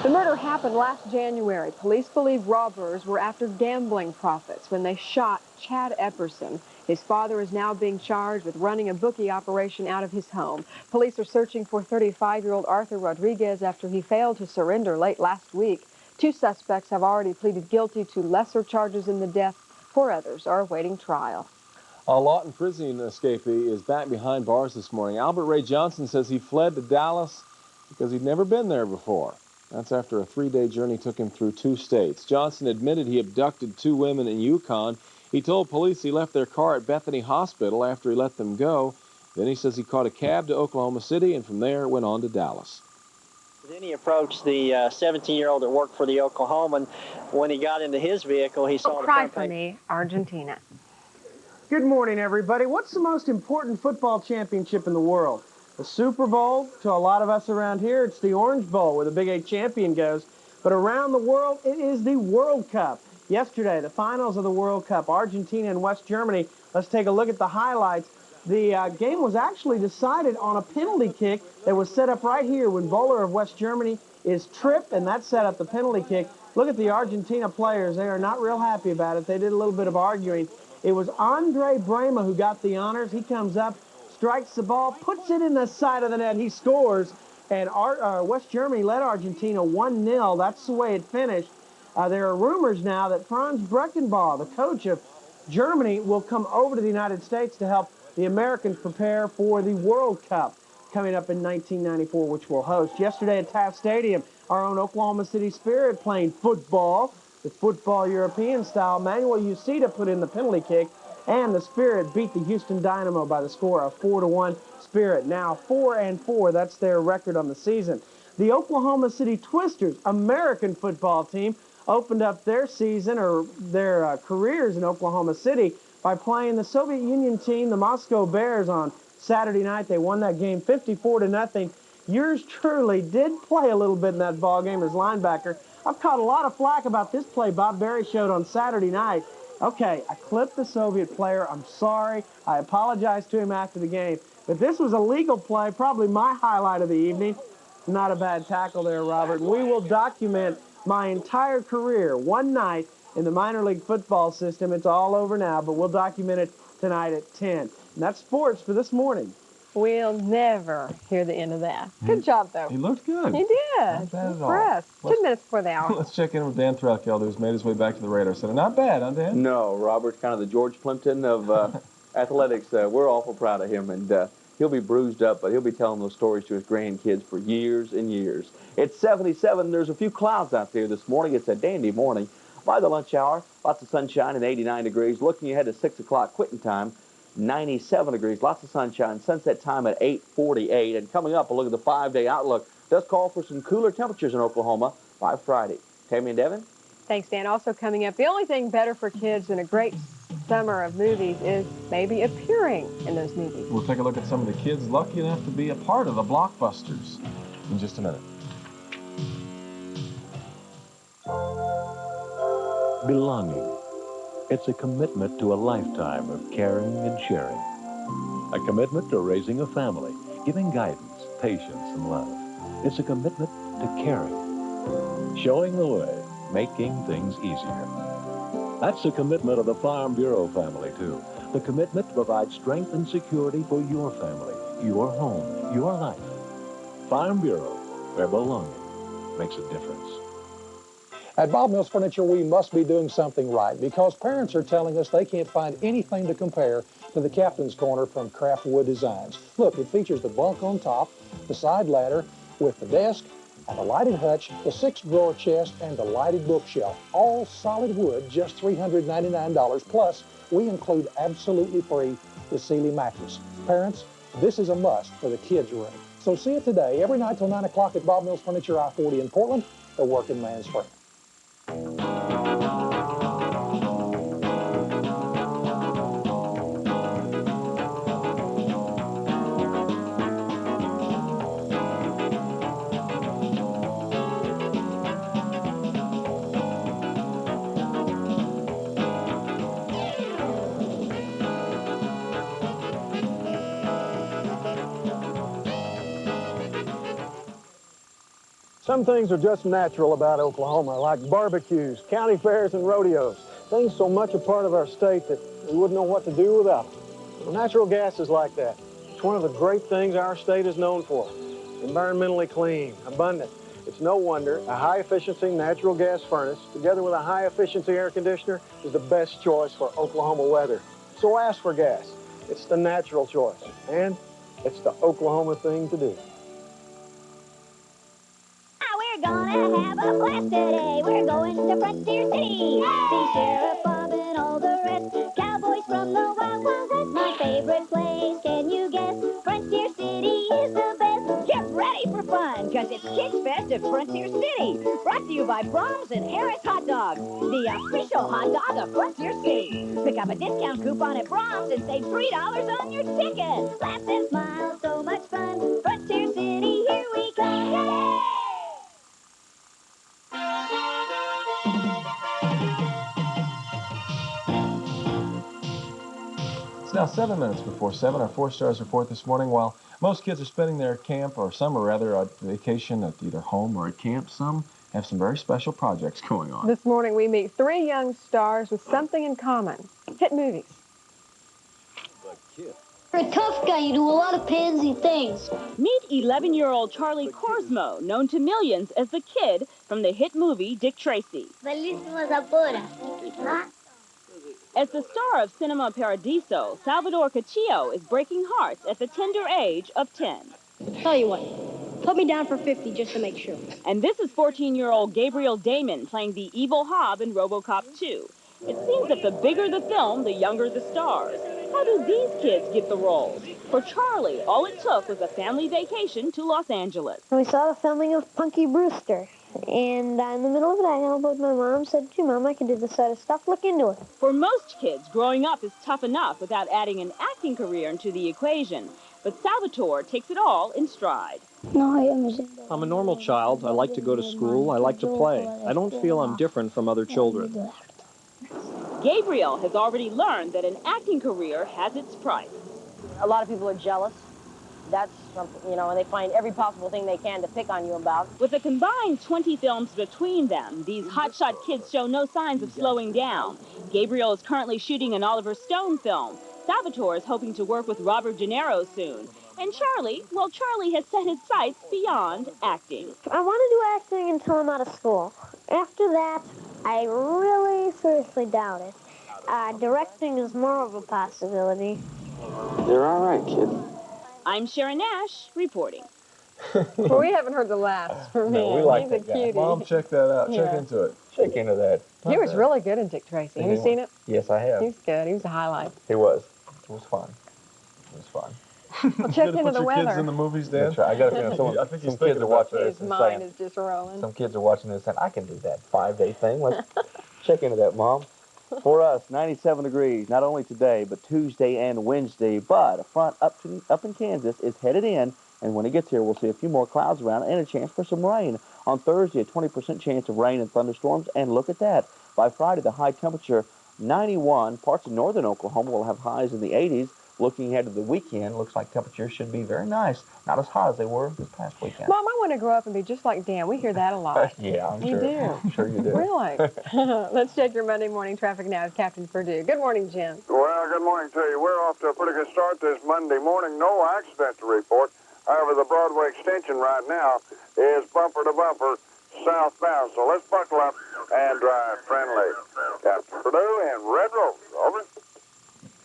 The murder happened last January. Police believe robbers were after gambling profits when they shot Chad Epperson. His father is now being charged with running a bookie operation out of his home. Police are searching for 35-year-old Arthur Rodriguez after he failed to surrender late last week. 2 suspects have already pleaded guilty to lesser charges in the death. 4 others are awaiting trial. A Lawton prison escapee is back behind bars this morning. Albert Ray Johnson says he fled to Dallas because he'd never been there before. That's after a 3-day journey took him through 2 states. Johnson admitted he abducted 2 women in Yukon. He told police he left their car at Bethany Hospital after he let them go. Then he says he caught a cab to Oklahoma City and from there went on to Dallas. Then he approached the 17-year-old that worked for the Oklahoman. When he got into his vehicle, he saw the Cry for me, Argentina. Good morning, everybody. What's the most important football championship in the world? The Super Bowl? To a lot of us around here, it's the Orange Bowl, where the Big 8 champion goes. But around the world, it is the World Cup. Yesterday, the finals of the World Cup, Argentina and West Germany. Let's take a look at the highlights. The game was actually decided on a penalty kick that was set up right here when bowler of West Germany is tripped, and that set up the penalty kick. Look at the Argentina players. They are not real happy about it. They did a little bit of arguing. It was Andre Brema who got the honors. He comes up, strikes the ball, puts it in the side of the net. He scores, and West Germany led Argentina 1-0. That's the way it finished. There are rumors now that Franz Beckenbauer, the coach of Germany, will come over to the United States to help the Americans prepare for the World Cup coming up in 1994, which we'll host. Yesterday at Taft Stadium, our own Oklahoma City Spirit playing football, the football European style. Manuel Uceda put in the penalty kick, and the Spirit beat the Houston Dynamo by the score of 4-1. Spirit now 4-4. That's their record on the season. The Oklahoma City Twisters, American football team, opened up their season or their careers in Oklahoma City by playing the Soviet Union team, the Moscow Bears, on Saturday night. They won that game 54-0. Yours truly did play a little bit in that ball game as linebacker. I've caught a lot of flack about this play Bob Berry showed on Saturday night. Okay, I clipped the Soviet player. I'm sorry. I apologized to him after the game. But this was a legal play, probably my highlight of the evening. Not a bad tackle there, Robert. We will document my entire career one night in the minor league football system. It's all over now, but we'll document it tonight at 10. And that's sports for this morning. We'll never hear the end of that. Good job, though. He looked good. He did. Not bad at all. Impressed. 10 minutes before the hour. Let's check in with Dan Threlkel, who's made his way back to the Radar Center. Not bad, huh, Dan? No, Robert's kind of the George Plimpton of athletics. We're awful proud of him, and he'll be bruised up, but he'll be telling those stories to his grandkids for years and years. It's 77. There's a few clouds out there this morning. It's a dandy morning. By the lunch hour, lots of sunshine and 89 degrees. Looking ahead to 6 o'clock quitting time, 97 degrees, lots of sunshine. Sunset time at 8:48. And coming up, a look at the 5-day outlook. Does call for some cooler temperatures in Oklahoma by Friday. Tammy and Devin? Thanks, Dan. Also coming up, the only thing better for kids than a great summer of movies is maybe appearing in those movies. We'll take a look at some of the kids lucky enough to be a part of the blockbusters in just a minute. Belonging. It's a commitment to a lifetime of caring and sharing. A commitment to raising a family, giving guidance, patience, and love. It's a commitment to caring, showing the way, making things easier. That's the commitment of the Farm Bureau family, too. The commitment to provide strength and security for your family, your home, your life. Farm Bureau, where belonging makes a difference. At Bob Mills Furniture, we must be doing something right because parents are telling us they can't find anything to compare to the Captain's Corner from Craft Wood Designs. Look, it features the bunk on top, the side ladder with the desk, and the lighted hutch, the 6-drawer chest, and the lighted bookshelf. All solid wood, just $399. Plus, we include absolutely free the Sealy mattress. Parents, this is a must for the kids' room. So see it today, every night till 9 o'clock at Bob Mills Furniture, I-40 in Portland, the working man's friend. Some things are just natural about Oklahoma, like barbecues, county fairs, and rodeos. Things so much a part of our state that we wouldn't know what to do without them. Well, natural gas is like that. It's one of the great things our state is known for. Environmentally clean, abundant. It's no wonder a high-efficiency natural gas furnace, together with a high-efficiency air conditioner, is the best choice for Oklahoma weather. So ask for gas. It's the natural choice, and it's the Oklahoma thing to do. We're gonna have a blast today. We're going to Frontier City. See Sheriff Bob and all the rest. Cowboys from the Wild Wild West. My favorite place, can you guess? Frontier City is the best. Get ready for fun, cause it's Kids Fest at Frontier City. Brought to you by Brahms and Harris Hot Dogs, the official hot dog of Frontier City. Pick up a discount coupon at Brahms and save $3 on your ticket. Laughs and smiles, so much fun. Frontier City, here we come. Yay! It's now 7 minutes before 7. Our 4-stars report this morning. While most kids are spending their camp, or summer rather, on vacation at either home or at camp, some have some very special projects going on. This morning we meet 3 young stars with something in common. Hit movies. You're a tough guy. You do a lot of pansy things. Meet 11-year-old Charlie Korsmo, known to millions as the Kid from the hit movie Dick Tracy. As the star of Cinema Paradiso, Salvador Cachillo is breaking hearts at the tender age of 10. Tell you what, put me down for 50 just to make sure. And this is 14-year-old Gabriel Damon playing the evil Hob in RoboCop 2. It seems that the bigger the film, the younger the stars. How do these kids get the roles? For Charlie, all it took was a family vacation to Los Angeles. We saw the filming of Punky Brewster. And in the middle of it, I elbowed my mom, said, "Gee, Mom, I can do this sort of stuff. Look into it." For most kids, growing up is tough enough without adding an acting career into the equation. But Salvatore takes it all in stride. I'm a normal child. I like to go to school. I like to play. I don't feel I'm different from other children. Gabriel has already learned that an acting career has its price. A lot of people are jealous. That's something, you know, and they find every possible thing they can to pick on you about. With a combined 20 films between them, these hotshot kids show no signs of slowing down. Gabriel is currently shooting an Oliver Stone film. Salvatore is hoping to work with Robert De Niro soon. And Charlie, well, Charlie has set his sights beyond acting. I want to do acting until I'm out of school. After that, I really seriously doubt it. Directing is more of a possibility. You're all right, kid. I'm Sharon Nash, reporting. Well, we haven't heard the last from him. No, we like He's that a guy. cutie. Mom, check that out. Check Yeah. into it. Check into that. He was really good in Dick Tracy. Have you seen it? Yes, I have. He was good. He was a highlight. He was. It was fun. It was fun. Well, check into the weather. Kids in the movies, Dan? That's right. I got a feeling I think he's some thinking kids are about watching that. this His and mind saying, is just rolling. some kids are watching this saying, I can do that 5-day thing. Let's check into that, Mom. For us, 97 degrees, not only today, but Tuesday and Wednesday. But a front up in Kansas is headed in, and when it gets here, we'll see a few more clouds around and a chance for some rain. On Thursday, a 20% chance of rain and thunderstorms, and look at that. By Friday, the high temperature, 91. Parts of northern Oklahoma will have highs in the 80s. Looking ahead to the weekend, looks like temperatures should be very nice. Not as hot as they were this past weekend. Mom, I want to grow up and be just like Dan. We hear that a lot. Yeah, I'm we sure. do. I'm sure you do. Really? Let's check your Monday morning traffic now with Captain Purdue. Good morning, Jim. Well, good morning to you. We're off to a pretty good start this Monday morning. No accident to report. However, the Broadway extension right now is bumper to bumper southbound. So let's buckle up and drive friendly. Captain Purdue and Red Rose. Over.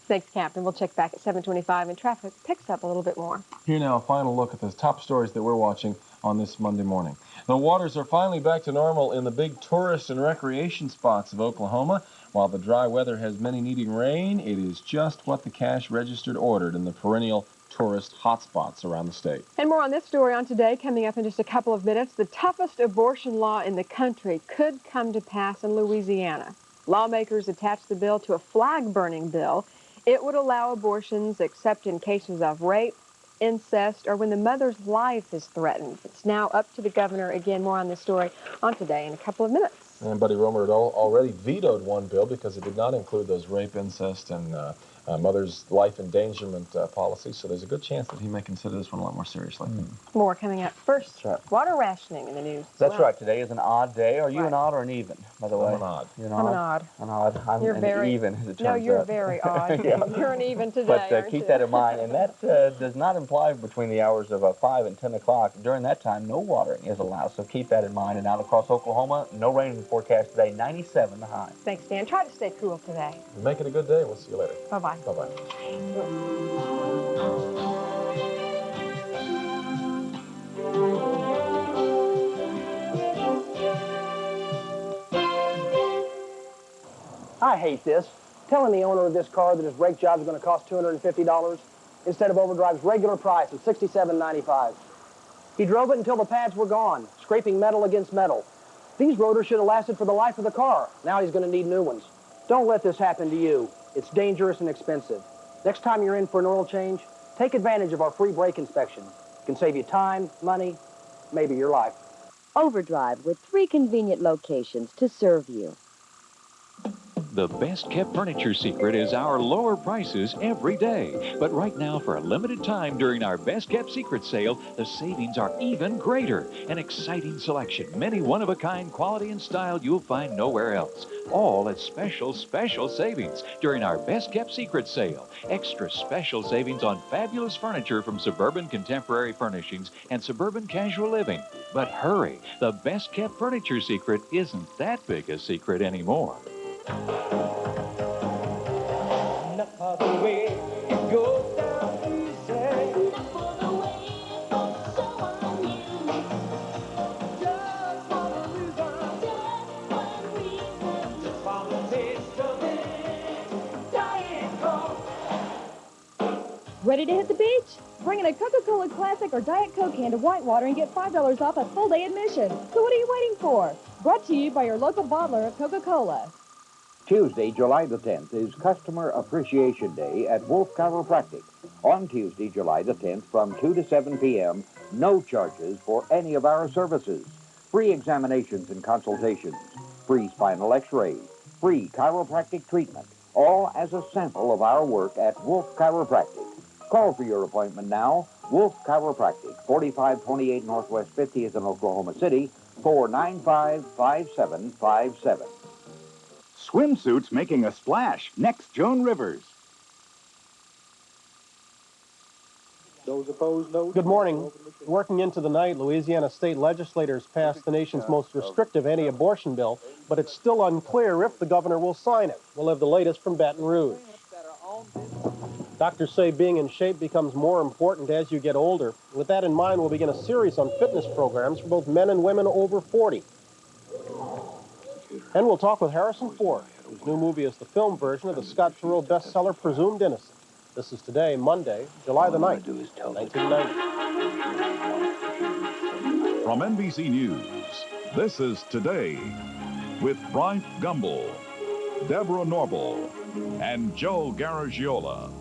Thanks, Captain. We'll check back at 7:25, and traffic picks up a little bit more. Here now, a final look at the top stories that we're watching on this Monday morning. The waters are finally back to normal in the big tourist and recreation spots of Oklahoma. While the dry weather has many needing rain, it is just what the cash registered ordered in the perennial tourist hotspots around the state. And more on this story on Today, coming up in just a couple of minutes. The toughest abortion law in the country could come to pass in Louisiana. Lawmakers attached the bill to a flag-burning bill. It would allow abortions except in cases of rape, incest, or when the mother's life is threatened. It's now up to the governor. Again, more on this story on Today in a couple of minutes. And Buddy Romer had already vetoed one bill because it did not include those rape, incest, and mother's life endangerment policies. So there's a good chance that he may consider this one a lot more seriously. More coming up. First, right. water rationing in the news. That's right. Today is an odd day. Are you an odd or an even, by the way? I'm an odd. You're an I'm an odd. odd. An odd. I'm You're an very even, as it turns No, you're out. very odd. Yeah. You're an even today, But aren't keep you? that in mind. And that does not imply between the hours of 5 and 10 o'clock. During that time, no watering is allowed. So keep that in mind. And out across Oklahoma, no rain in the forecast today. 97 the high. Thanks, Dan. Try to stay cool today. Make it a good day. We'll see you later. Bye-bye. Bye-bye. I hate this. Telling the owner of this car that his brake job is going to cost $250 instead of Overdrive's regular price of $67.95. He drove it until the pads were gone, scraping metal against metal. These rotors should have lasted for the life of the car. Now he's going to need new ones. Don't let this happen to you. It's dangerous and expensive. Next time you're in for an oil change, take advantage of our free brake inspection. It can save you time, money, maybe your life. Overdrive with 3 convenient locations to serve you. The best-kept furniture secret is our lower prices every day. But right now, for a limited time during our best-kept secret sale, the savings are even greater. An exciting selection, many one-of-a-kind quality and style you'll find nowhere else. All at special savings during our best-kept secret sale. Extra special savings on fabulous furniture from Suburban Contemporary Furnishings and Suburban Casual Living. But hurry, the best-kept furniture secret isn't that big a secret anymore. Ready to hit the beach? Bring in a Coca-Cola Classic or Diet Coke can to Whitewater and get $5 off a full-day admission. So what are you waiting for? Brought to you by your local bottler of Coca-Cola. Tuesday, July the 10th, is Customer Appreciation Day at Wolf Chiropractic. On Tuesday, July the 10th, from 2 to 7 p.m., no charges for any of our services. Free examinations and consultations, free spinal x-rays, free chiropractic treatment, all as a sample of our work at Wolf Chiropractic. Call for your appointment now. Wolf Chiropractic, 4528 Northwest 50th in Oklahoma City, 495-5757. Swimsuits making a splash. Next, Joan Rivers. Those opposed, no. Good morning. Working into the night, Louisiana state legislators passed the nation's most restrictive anti-abortion bill, but it's still unclear if the governor will sign it. We'll have the latest from Baton Rouge. Doctors say being in shape becomes more important as you get older. With that in mind, we'll begin a series on fitness programs for both men and women over 40. And we'll talk with Harrison Ford, whose new movie is the film version of the Scott Turow bestseller Presumed Innocent. This is today, Monday, July the 9th, 1990. From NBC News, this is Today with Bryant Gumbel, Deborah Norville, and Joe Garagiola.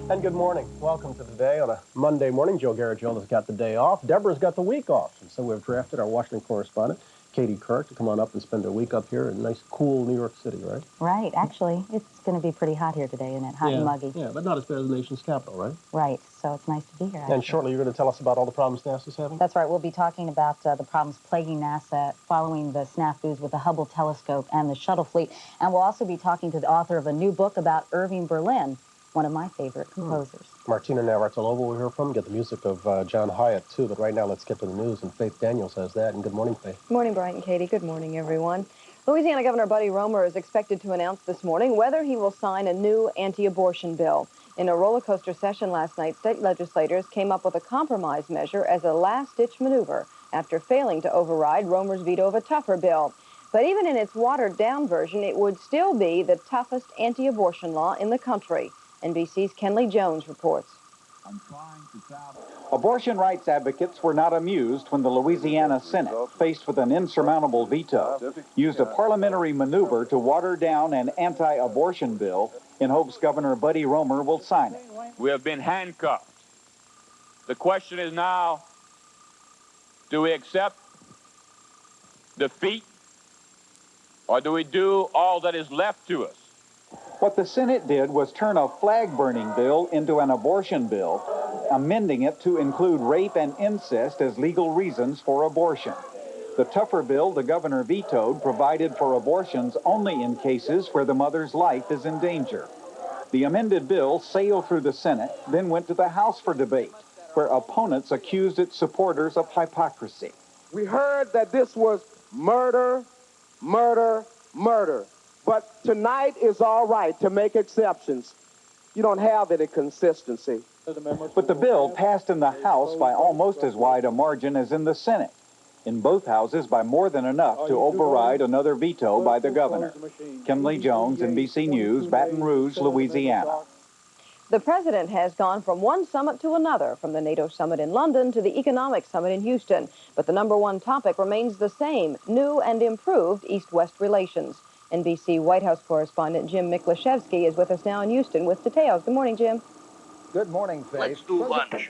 And good morning. Welcome to Today on a Monday morning. Joe Garagiola's got the day off. Deborah's got the week off. And so we've drafted our Washington correspondent, Katie Kirk, to come on up and spend a week up here in nice, cool New York City, right? Right. Actually, it's going to be pretty hot here today, isn't it? Hot and muggy. Yeah, but not as bad as the nation's capital, right? Right. So it's nice to be here, actually. And shortly you're going to tell us about all the problems NASA's having? That's right. We'll be talking about the problems plaguing NASA following the snafus with the Hubble telescope and the shuttle fleet. And we'll also be talking to the author of a new book about Irving Berlin, one of my favorite composers. Martina Navratilova we'll hear from. Get the music of John Hyatt, too. But right now, let's get to the news. And Faith Daniels has that. And good morning, Faith. Good morning, Brian and Katie. Good morning, everyone. Louisiana Governor Buddy Roemer is expected to announce this morning whether he will sign a new anti-abortion bill. In a roller coaster session last night, state legislators came up with a compromise measure as a last-ditch maneuver after failing to override Roemer's veto of a tougher bill. But even in its watered-down version, it would still be the toughest anti-abortion law in the country. NBC's Kenley Jones reports. Abortion rights advocates were not amused when the Louisiana Senate, faced with an insurmountable veto, used a parliamentary maneuver to water down an anti-abortion bill in hopes Governor Buddy Roemer will sign it. We have been handcuffed. The question is now, do we accept defeat, or do we do all that is left to us? What the Senate did was turn a flag-burning bill into an abortion bill, amending it to include rape and incest as legal reasons for abortion. The tougher bill the governor vetoed provided for abortions only in cases where the mother's life is in danger. The amended bill sailed through the Senate, then went to the House for debate, where opponents accused its supporters of hypocrisy. We heard that this was murder, murder, murder. But tonight is all right to make exceptions. You don't have any consistency. But the bill passed in the House by almost as wide a margin as in the Senate. In both houses by more than enough to override another veto by the governor. Kenley Jones, NBC News, Baton Rouge, Louisiana. The president has gone from one summit to another, from the NATO summit in London to the economic summit in Houston. But the #1 topic remains the same, new and improved East-West relations. NBC White House correspondent Jim Miklaszewski is with us now in Houston with details. Good morning, Jim. Good morning, Faith. Let's do lunch.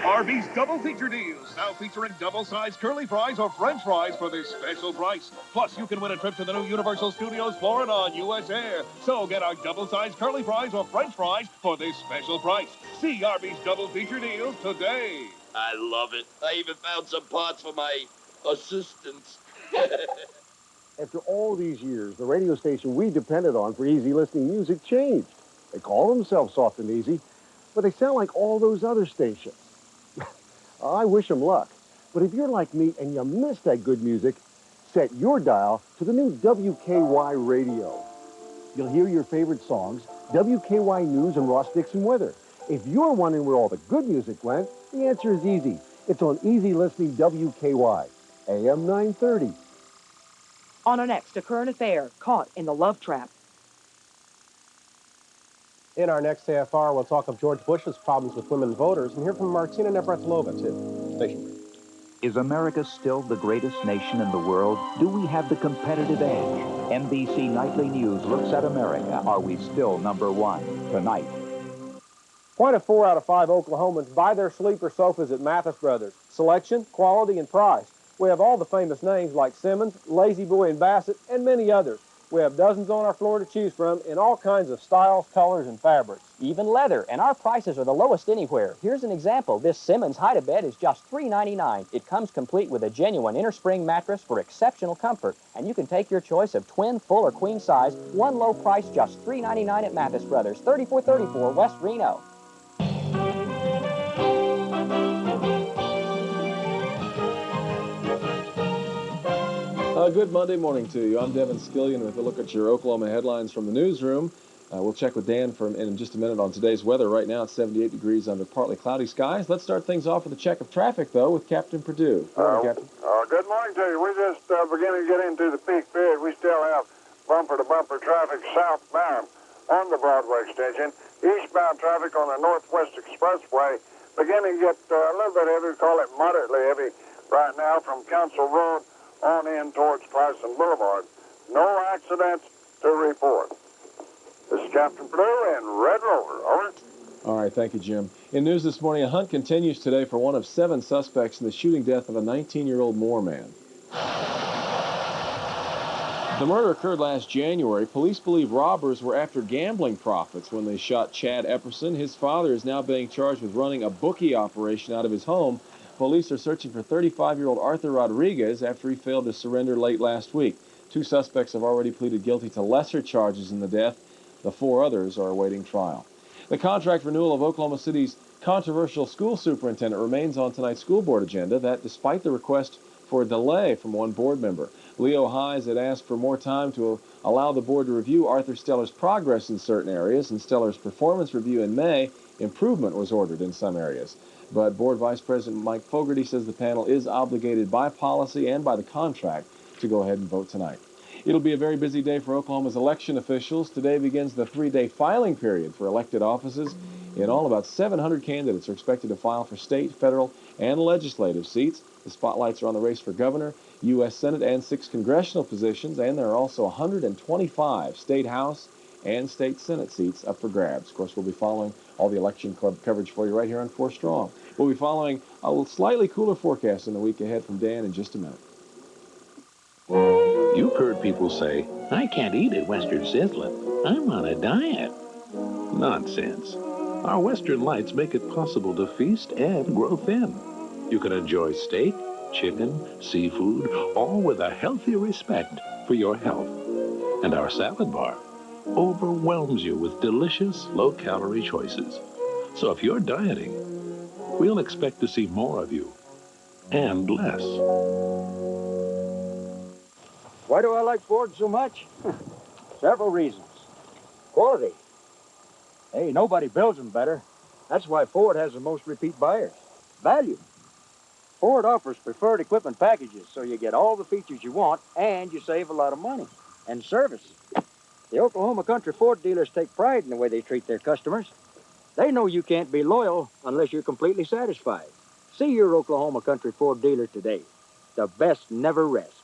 Arby's double feature deals, now featuring double-sized curly fries or French fries for this special price. Plus, you can win a trip to the new Universal Studios Florida on U.S. Air. So get our double-sized curly fries or French fries for this special price. See Arby's double feature deals today. I love it. I even found some parts for my assistants. After all these years, the radio station we depended on for easy listening music changed. They call themselves Soft and Easy, but they sound like all those other stations. I wish them luck. But if you're like me and you miss that good music, set your dial to the new WKY radio. You'll hear your favorite songs, WKY News, and Ross Dixon weather. If you're wondering where all the good music went, the answer is easy. It's on easy listening WKY, AM 930. On our next, a current affair, caught in the love trap. In our next KFR, we'll talk of George Bush's problems with women voters and hear from Martina Navratilova, too. Station break. Is America still the greatest nation in the world? Do we have the competitive edge? NBC Nightly News looks at America. Are we still #1? Tonight. Point of 4 out of 5 Oklahomans buy their sleeper sofas at Mathis Brothers. Selection, quality, and price. We have all the famous names like Simmons, Lazy Boy and Bassett, and many others. We have dozens on our floor to choose from in all kinds of styles, colors, and fabrics. Even leather, and our prices are the lowest anywhere. Here's an example. This Simmons Hide-A-Bed is just $3.99. It comes complete with a genuine innerspring mattress for exceptional comfort, and you can take your choice of twin, full, or queen size. One low price, just $3.99 at Mathis Brothers, 3434 West Reno. Good Monday morning to you. I'm Devin Skillion with a look at your Oklahoma headlines from the newsroom. We'll check with Dan in just a minute on today's weather. Right now it's 78 degrees under partly cloudy skies. Let's start things off with a check of traffic, though, with Captain Purdue. Good morning, Captain. Good morning to you. We're just beginning to get into the peak period. We still have bumper-to-bumper traffic southbound on the Broadway extension. Eastbound traffic on the Northwest Expressway beginning to get a little bit heavy. We call it moderately heavy right now from Council Road on in towards Carson Boulevard. No accidents to report. This is Captain Purdue in Red Rover. Over. All right, thank you, Jim. In news this morning, a hunt continues today for one of 7 suspects in the shooting death of a 19-year-old Moore man. The murder occurred last January. Police believe robbers were after gambling profits when they shot Chad Epperson. His father is now being charged with running a bookie operation out of his home. Police are searching for 35-year-old Arthur Rodriguez after he failed to surrender late last week. 2 suspects have already pleaded guilty to lesser charges in the death. The 4 others are awaiting trial. The contract renewal of Oklahoma City's controversial school superintendent remains on tonight's school board agenda, that despite the request for a delay from one board member. Leo Hayes had asked for more time to allow the board to review Arthur Steller's progress in certain areas. In Steller's performance review in May, improvement was ordered in some areas. But Board Vice President Mike Fogarty says the panel is obligated by policy and by the contract to go ahead and vote tonight. It'll be a very busy day for Oklahoma's election officials. Today begins the 3-day filing period for elected offices. In all, about 700 candidates are expected to file for state, federal, and legislative seats. The spotlights are on the race for governor, U.S. Senate, and 6 congressional positions, and there are also 125 state House and state Senate seats up for grabs. Of course, we'll be following all the election coverage for you right here on 4 Strong. We'll be following a slightly cooler forecast in the week ahead from Dan in just a minute. You've heard people say, I can't eat at Western Sizzlin'. I'm on a diet. Nonsense. Our Western Lights make it possible to feast and grow thin. You can enjoy steak, chicken, seafood, all with a healthy respect for your health. And our salad bar overwhelms you with delicious, low-calorie choices. So if you're dieting, we'll expect to see more of you and less. Why do I like Ford so much? Several reasons. Quality. Hey, nobody builds them better. That's why Ford has the most repeat buyers. Value. Ford offers preferred equipment packages, so you get all the features you want and you save a lot of money. And service. The Oklahoma Country Ford dealers take pride in the way they treat their customers. They know you can't be loyal unless you're completely satisfied. See your Oklahoma Country Ford dealer today. The best never rests.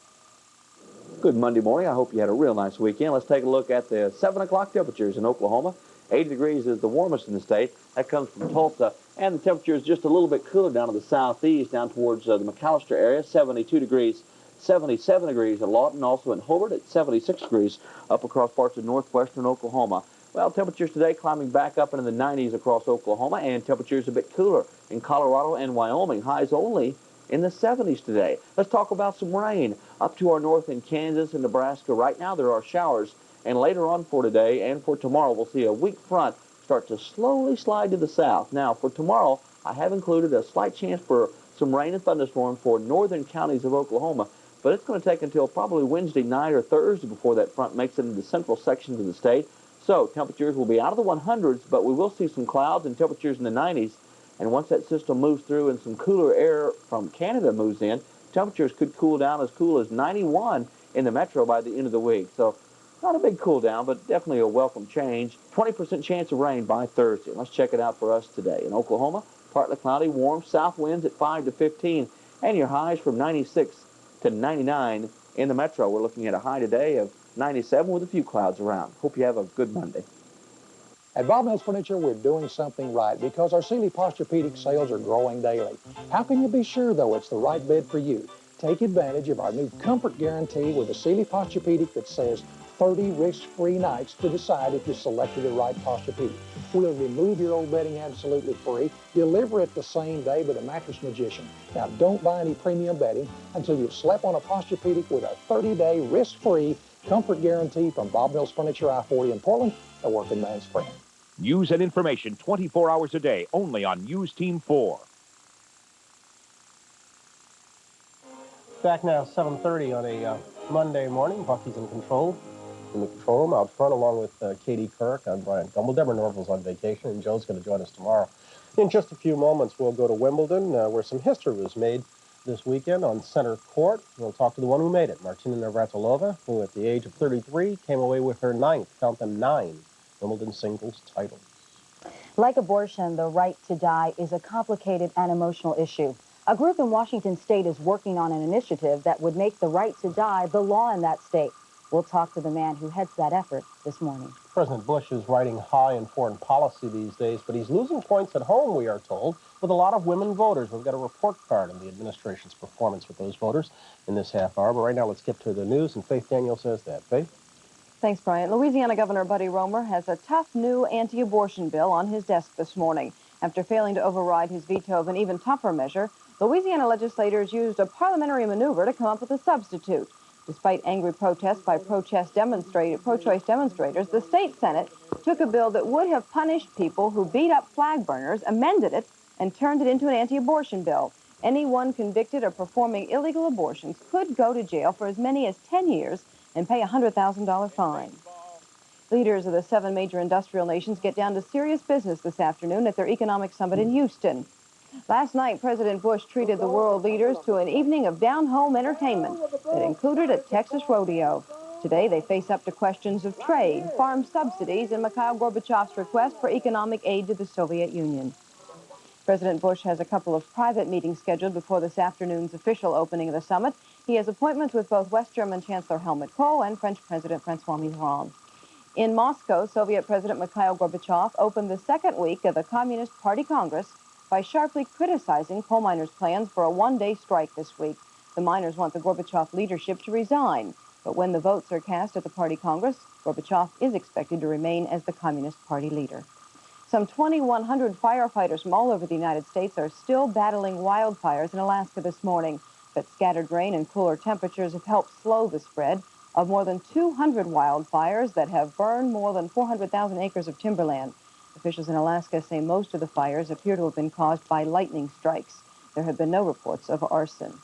Good Monday morning. I hope you had a real nice weekend. Let's take a look at the 7 o'clock temperatures in Oklahoma. 80 degrees is the warmest in the state. That comes from Tulsa. And the temperature is just a little bit cooler down to the southeast, down towards the McAllister area. 72 degrees, 77 degrees at Lawton, also in Hobart at 76 degrees up across parts of northwestern Oklahoma. Well, temperatures today climbing back up into the 90s across Oklahoma, and temperatures a bit cooler in Colorado and Wyoming. Highs only in the 70s today. Let's talk about some rain up to our north in Kansas and Nebraska. Right now there are showers, and later on for today and for tomorrow we'll see a weak front start to slowly slide to the south. Now for tomorrow I have included a slight chance for some rain and thunderstorms for northern counties of Oklahoma, but it's going to take until probably Wednesday night or Thursday before that front makes it into the central sections of the state. So temperatures will be out of the 100s, but we will see some clouds and temperatures in the 90s. And once that system moves through and some cooler air from Canada moves in, temperatures could cool down as cool as 91 in the metro by the end of the week. So Not a big cool down, but definitely a welcome change. 20% chance of rain by Thursday. Let's check it out for us today. In Oklahoma, partly cloudy, warm, south winds at 5 to 15, and your highs from 96 to 99 in the metro. We're looking at a high today of 97 with a few clouds around. Hope you have a good Monday. At Bob Mills Furniture, we're doing something right because our Sealy Posturepedic sales are growing daily. How can you be sure, though, it's the right bed for you? Take advantage of our new comfort guarantee with a Sealy Posturepedic that says 30 risk-free nights to decide if you selected the right Posturepedic. We'll remove your old bedding absolutely free, deliver it the same day with a mattress magician. Now, don't buy any premium bedding until you've slept on a Posturepedic with a 30-day risk-free comfort guarantee from Bob Mills Furniture, I-40 in Portland, the working man's friend. News and information 24 hours a day, only on News Team 4. Back now, 7:30 on a Monday morning. Bucky's in control. In the control room out front, along with Katie Kirk. I'm Brian Gumbel. Deborah Norville's on vacation, and Joe's going to join us tomorrow. In just a few moments, we'll go to Wimbledon, where some history was made this weekend on center court. We'll talk to the one who made it, Martina Navratilova, who at the age of 33 came away with her count them 9 Wimbledon singles titles. Like abortion, the right to die is a complicated and emotional issue. A group in Washington state is working on an initiative that would make the right to die the law in that state. We'll talk to the man who heads that effort this morning. President Bush is riding high in foreign policy these days, but he's losing points at home, we are told, with a lot of women voters. We've got a report card on the administration's performance with those voters in this half hour. But right now, let's get to the news, and Faith Daniel says that. Faith? Thanks, Brian. Louisiana Governor Buddy Roemer has a tough new anti-abortion bill on his desk this morning. After failing to override his veto of an even tougher measure, Louisiana legislators used a parliamentary maneuver to come up with a substitute. Despite angry protests by pro-choice demonstrators, the state Senate took a bill that would have punished people who beat up flag burners, amended it, and turned it into an anti-abortion bill. Anyone convicted of performing illegal abortions could go to jail for as many as 10 years and pay a $100,000 fine. Leaders of the 7 major industrial nations get down to serious business this afternoon at their economic summit in Houston. Last night, President Bush treated the world leaders to an evening of down-home entertainment that included a Texas rodeo. Today, they face up to questions of trade, farm subsidies, and Mikhail Gorbachev's request for economic aid to the Soviet Union. President Bush has a couple of private meetings scheduled before this afternoon's official opening of the summit. He has appointments with both West German Chancellor Helmut Kohl and French President Francois Mitterrand. In Moscow, Soviet President Mikhail Gorbachev opened the second week of the Communist Party Congress by sharply criticizing coal miners' plans for a one-day strike this week. The miners want the Gorbachev leadership to resign, but when the votes are cast at the party Congress, Gorbachev is expected to remain as the Communist Party leader. Some 2,100 firefighters from all over the United States are still battling wildfires in Alaska this morning, but scattered rain and cooler temperatures have helped slow the spread of more than 200 wildfires that have burned more than 400,000 acres of timberland. Officials in Alaska say most of the fires appear to have been caused by lightning strikes. There have been no reports of arson.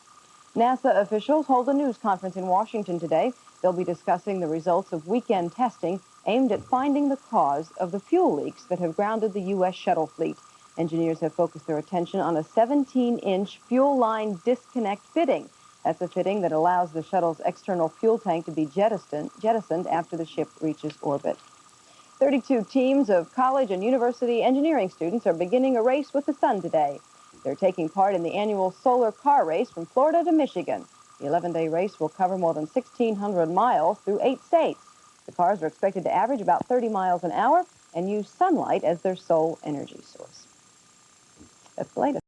NASA officials hold a news conference in Washington today. They'll be discussing the results of weekend testing aimed at finding the cause of the fuel leaks that have grounded the U.S. shuttle fleet. Engineers have focused their attention on a 17-inch fuel line disconnect fitting. That's a fitting that allows the shuttle's external fuel tank to be jettisoned after the ship reaches orbit. 32 teams of college and university engineering students are beginning a race with the sun today. They're taking part in the annual solar car race from Florida to Michigan. The 11-day race will cover more than 1,600 miles through 8 states. The cars are expected to average about 30 miles an hour and use sunlight as their sole energy source. That's the latest.